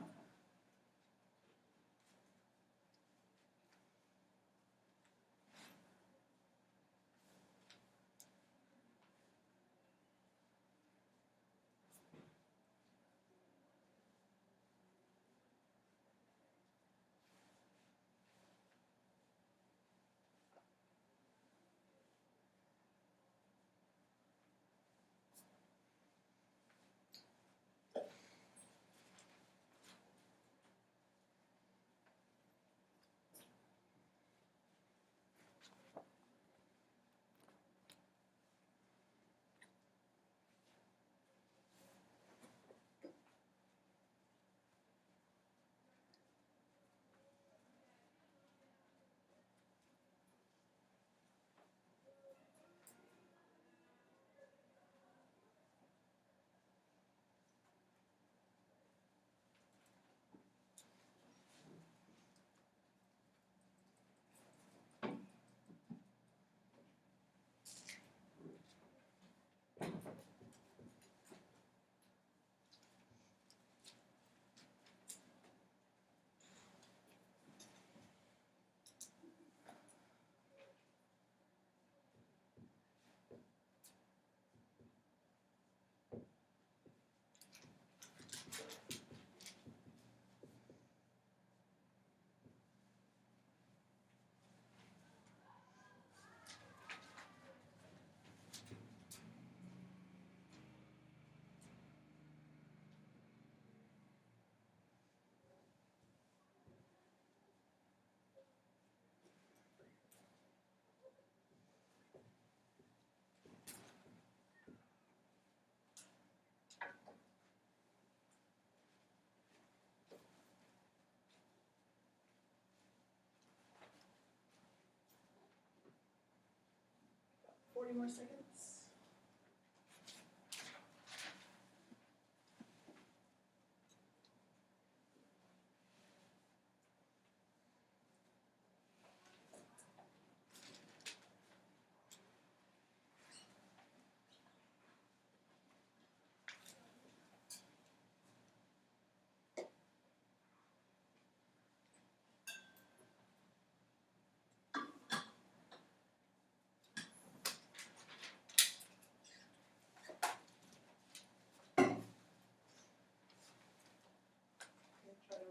About 40 more seconds.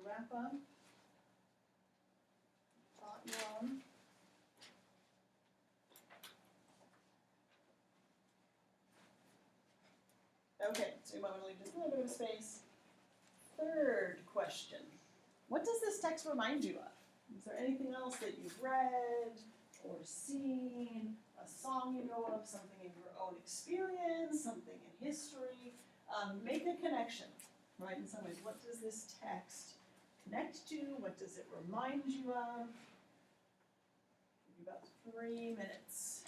wrap up. Thought one. Okay, so you might want to leave just a little bit of space. Third question. What does this text remind you of? Is there anything else that you've read or seen, a song you know of, something in your own experience, something in history? Make a connection, right, in some ways. What does this text connect to? What does it remind you of? Give you about 3 minutes.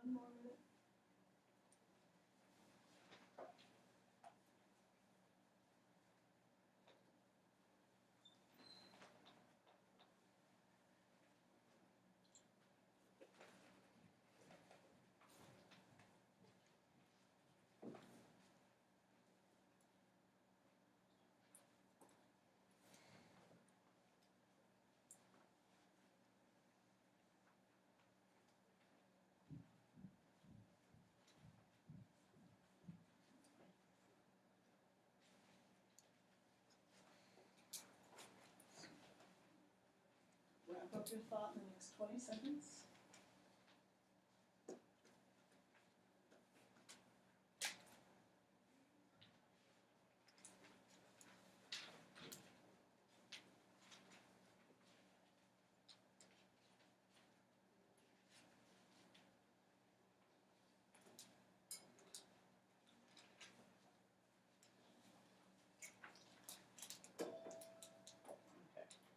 One more minute. Wrap up your thought in the next 20 seconds.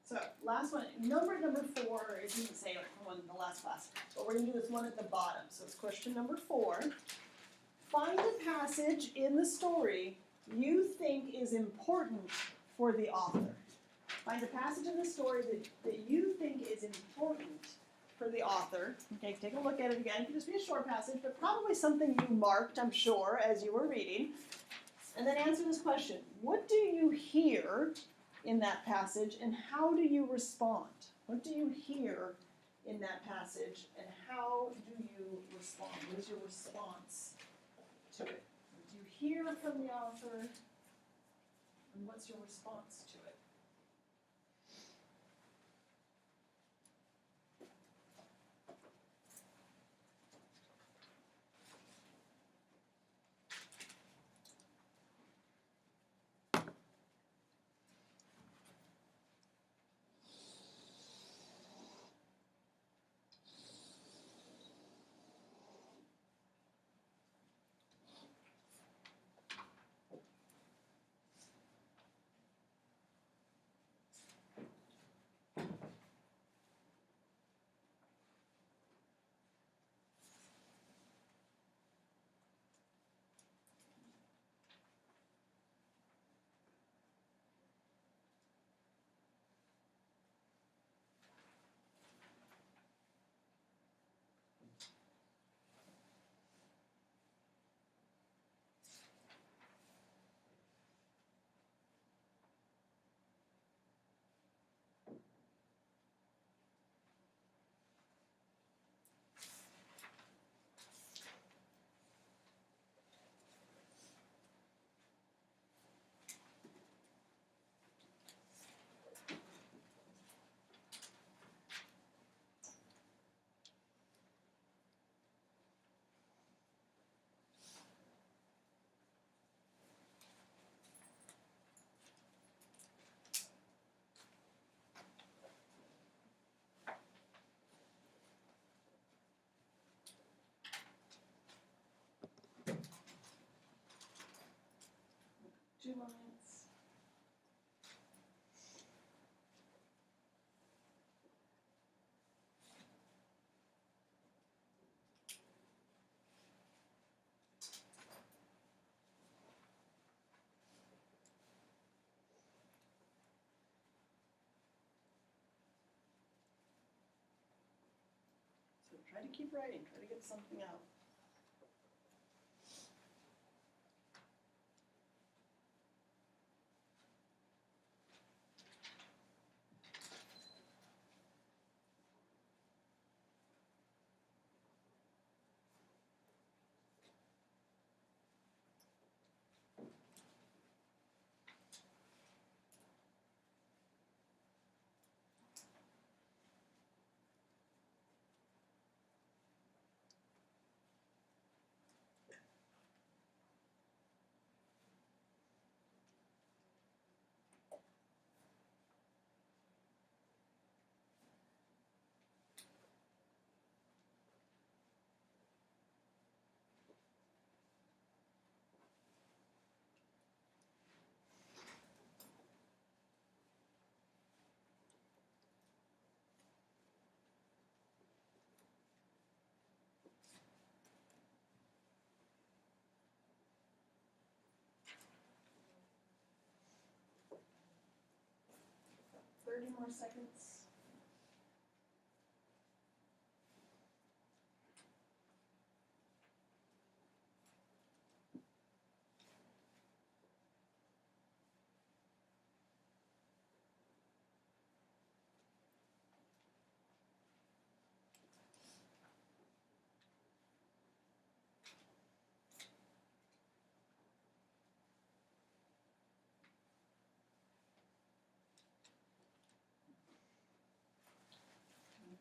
So, last one, number 4, it didn't say it from the last class, but we're gonna do this one at the bottom. So it's question number 4. Find a passage in the story you think is important for the author. Find a passage in the story that you think is important for the author. Okay, take a look at it again. It could just be a short passage, but probably something you marked, I'm sure, as you were reading. And then answer this question. What do you hear in that passage, and how do you respond? What do you hear in that passage, and how do you respond? What is your response to it? What do you hear from the author, and what's your response to it? 2 more minutes. So try to keep writing, try to get something out. Thirty more seconds.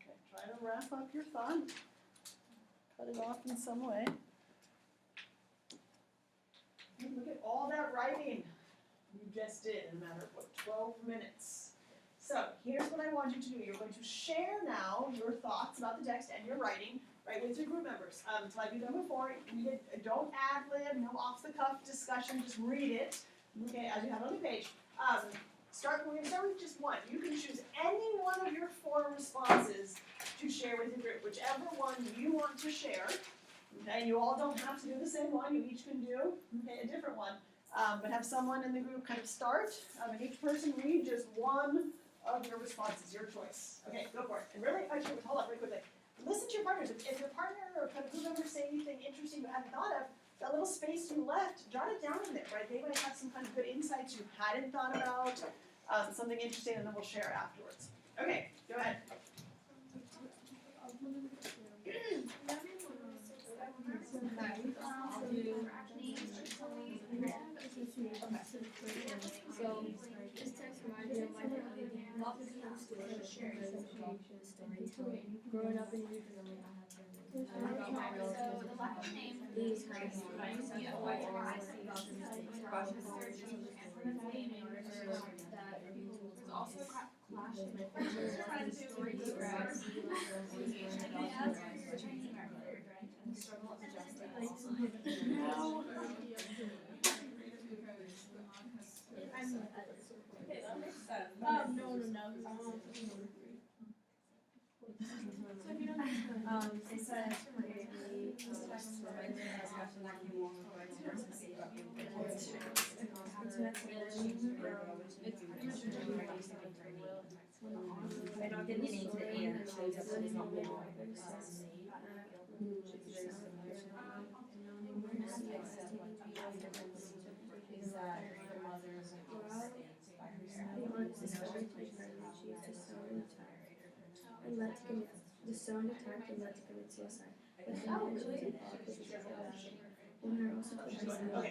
Okay, try to wrap up your thought. Cut it off in some way. Hey, look at all that writing you just did in a matter of, what, 12 minutes. So here's what I want you to do. You're going to share now your thoughts about the text and your writing, right, with your group members. Like you've done before, read it, don't ad-lib, no off-the-cuff discussion, just read it, okay, as you have on the page. We're going to start with just one. You can choose any one of your 4 responses to share with your group, whichever one you want to share. Okay, you all don't have to do the same one, you each can do a different one. But have someone in the group kind of start, and each person read just one of your responses, your choice. Okay, go for it. And really, actually, hold up really quickly. Listen to your partners. If your partner or kind of group member say anything interesting you hadn't thought of, that little space you left, jot it down in there, right? They might have some kind of good insights you hadn't thought about, something interesting, and then we'll share afterwards. Okay, go ahead. So, this text reminds me of my family. Not because I'm still sharing the story. Growing up in youth, I got my relatives these crazy. Also clash in my story and the struggle of justice. It said I don't get into the end, it shows up as not being and led to commit disowned, attacked, and led to commit suicide. But the intentions and politics of the women are also questioned about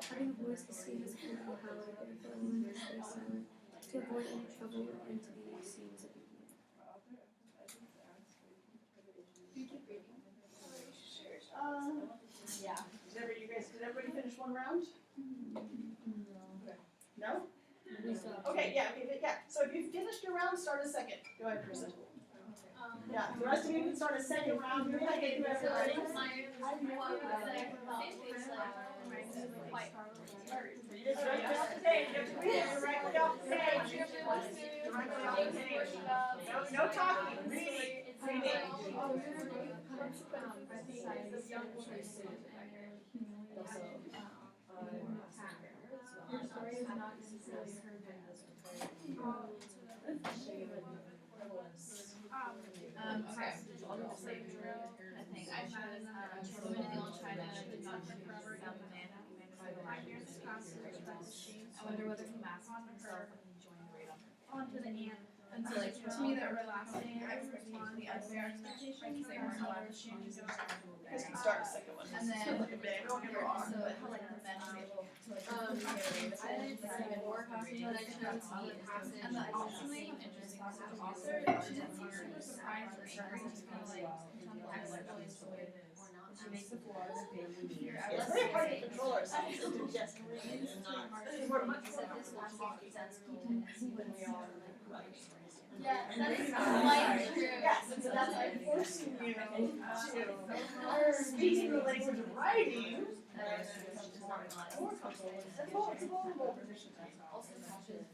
having a voice is seen as a critical power, therefore women must stay silent to avoid any trouble and to be seen as a beacon. Yeah. Did everybody finish one round? No? Okay, yeah, so if you finished your round, start a second. Go ahead, Kristen. Yeah, the rest of you can start a second round. You're gonna get through everybody. quite You just directly off the stage, you have to read it directly off the stage. Directly off the stage. No talking, reading. Your story is not necessarily heard by others. Okay, so I'll just say drill. I think I should women in the old China did not live forever. Young man who committed I wonder whether he masked himself when he joined the raid on her. onto the ant. And so like to me that were lasting expectations, the unfair expectations, they weren't allowed to change their schedule. Because we start a second one. And then Like a bit, don't get me wrong, also but. how like the men were able to like I didn't even more but I chose passage. and the ultimately interesting passage author, she didn't seem super surprised or angry, just kind of like She makes the flaws vaguely. It's very hard to control ourselves into just reading and not. We're much more comfortable talking when we are writing. Yeah, that is quite true. Yes, and so that's like forcing you to speak the language of writing. More comfortable. It's a vulnerable position. Also passion.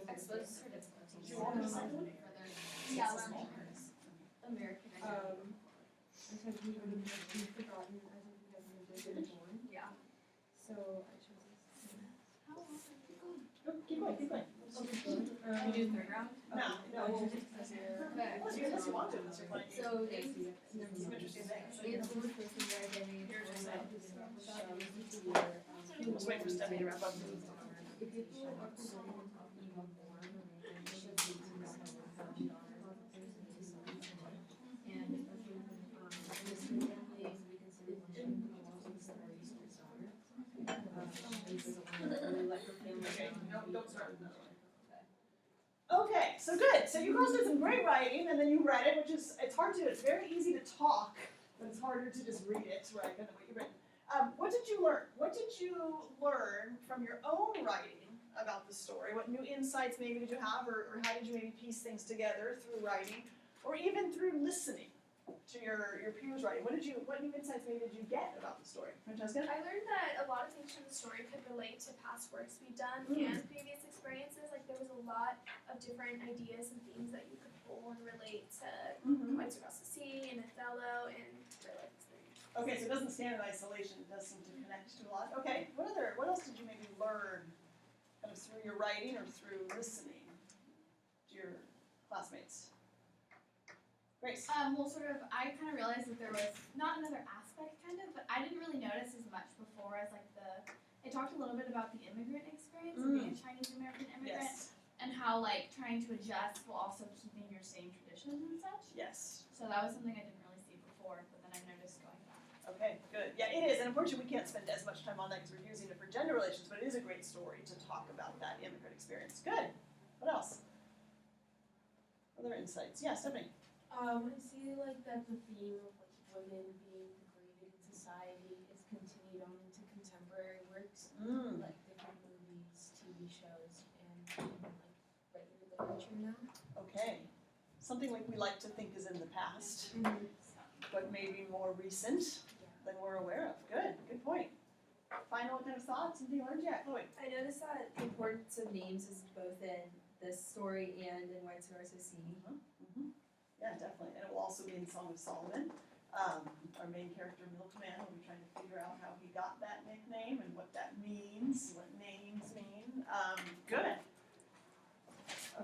Exposes her difficulties. Do you want to say something? Yeah, American. Sometimes we've forgotten as if we haven't been born. yeah. So I chose this. Keep going, keep going. Can we do third round? No, no. Unless you want to, unless you're playing. So they Some interesting things. Just wait for Stephanie to wrap up. If people are born and should be and this family we consider Okay, don't start with another one. Okay, so good. So you girls did some great writing, and then you read it, which is, it's hard to, it's very easy to talk, but it's harder to just read it, right, kind of what you've written. What did you learn? What did you learn from your own writing about the story? What new insights maybe did you have, or how did you maybe piece things together through writing, or even through listening to your peers' writing? What new insights maybe did you get about the story? Francesca? I learned that a lot of things from the story could relate to past works we've done and previous experiences. Like there was a lot of different ideas and themes that you could pull and relate to Whites Across the Sea and Othello and real life experience. Okay, so it doesn't stand in isolation, it does seem to connect to a lot. Okay, what else did you maybe learn kind of through your writing or through listening to your classmates? Grace? Well, sort of, I kind of realized that there was not another aspect, kind of, but I didn't really notice as much before as like it talked a little bit about the immigrant experience, of being a Chinese American immigrant, Yes. and how like trying to adjust while also keeping your same traditions and such. Yes. So that was something I didn't really see before, but then I noticed going back. Okay, good. Yeah, it is, and unfortunately we can't spend as much time on that because we're using it for gender relations, but it is a great story to talk about that immigrant experience. Good. What else? Other insights? Yeah, Stephanie. I see like that the theme of like women being degraded in society is continued on into contemporary works, like different movies, TV shows, and like regular literature now. Okay. Something like we like to think is in the past, but maybe more recent than we're aware of. Good. Good point. Final kind of thoughts and feelings? Yeah, Chloe. I noticed that the importance of names is both in this story and in Whites Across the Sea. Yeah, definitely. And it will also be in Song of Solomon. Our main character, Milkman, will be trying to figure out how he got that nickname and what that means, what names mean. Good.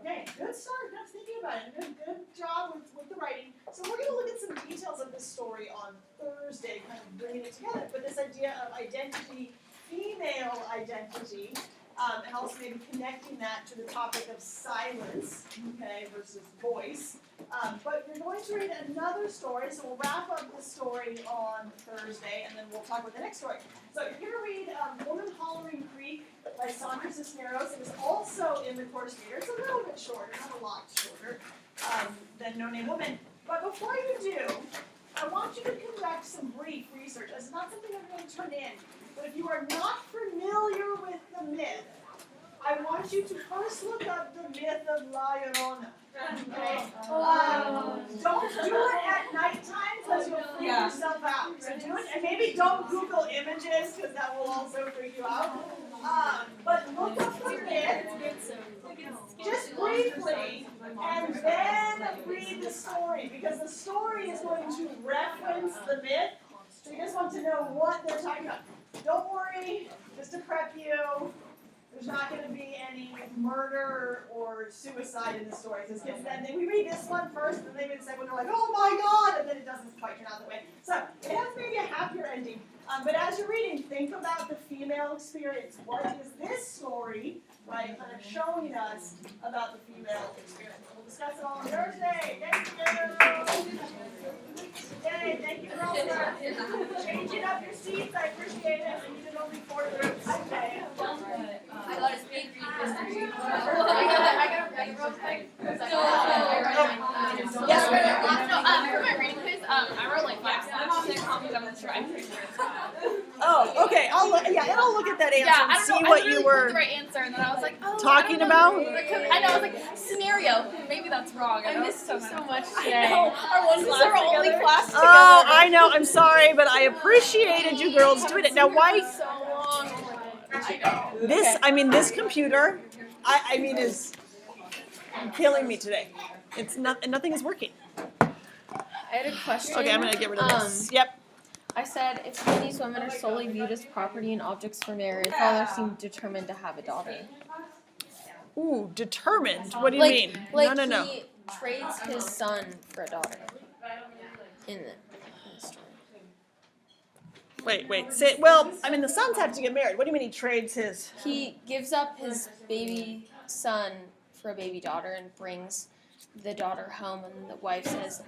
Okay, good start. Good thinking about it. Good job with the writing. So we're going to look at some details of this story on Thursday, kind of bringing it together. But this idea of identity, female identity, and also maybe connecting that to the topic of silence, okay, versus voice. But you're going to read another story, so we'll wrap up the story on Thursday, and then we'll talk about the next story. So you're going to read Woman Hollering Creek by Sandra Cisneros. It is also in the course reader. It's a little bit shorter, not a lot shorter than No Name Woman. But before you do, I want you to conduct some brief research. It's not something I'm going to turn in, but if you are not familiar with the myth, I want you to first look up the myth of La Llorona. Okay? Don't do it at nighttime because you'll freak yourself out. So do it and maybe don't Google images because that will also freak you out. But look up the myth, just briefly, and then read the story because the story is going to reference the myth. So you just want to know what they're talking about. Don't worry, just to prep you. There's not going to be any murder or suicide in the story. Because kids then we read this one first, and then they read the second one, they're like, oh my god, and then it doesn't quite turn out that way. So it has maybe a happier ending. But as you're reading, think about the female experience. What is this story, right, kind of showing us about the female experience? We'll discuss it all on Thursday. Thank you. Yay, thank you, girls, for changing up your seats. I appreciate it. We needed only 4 groups. Okay. I got a speed read history. I got a real quick. Yes, For my reading quiz, I wrote like 5 steps. 6 copies. I'm not sure. I'm pretty sure it's 5. Oh, okay. I'll look. Yeah, I'll look at that answer Yeah, and I don't see know. what I really you put were the right answer, and then I was like, oh, talking I don't know. about. I know. I was like, scenario. Maybe that's wrong. I missed you so much I today. know. Our one class our only class together. Oh, I know. I'm sorry, but I appreciated you girls doing it. Now, why? So long. I know. This, I mean, this computer, I mean, is killing me today. It's not, nothing is working. I had a question. Okay, I'm gonna get rid of this. Yep. I said, if these women are solely viewed as property and objects for marriage, father seemed determined to have a daughter. Ooh, determined. What do you Like- mean? Like No. he trades his son for a daughter. In the story. Wait. Say, well, I mean, the sons have to get married. What do you mean he trades his? He gives up his baby son for a baby daughter and brings the daughter home, and the wife says,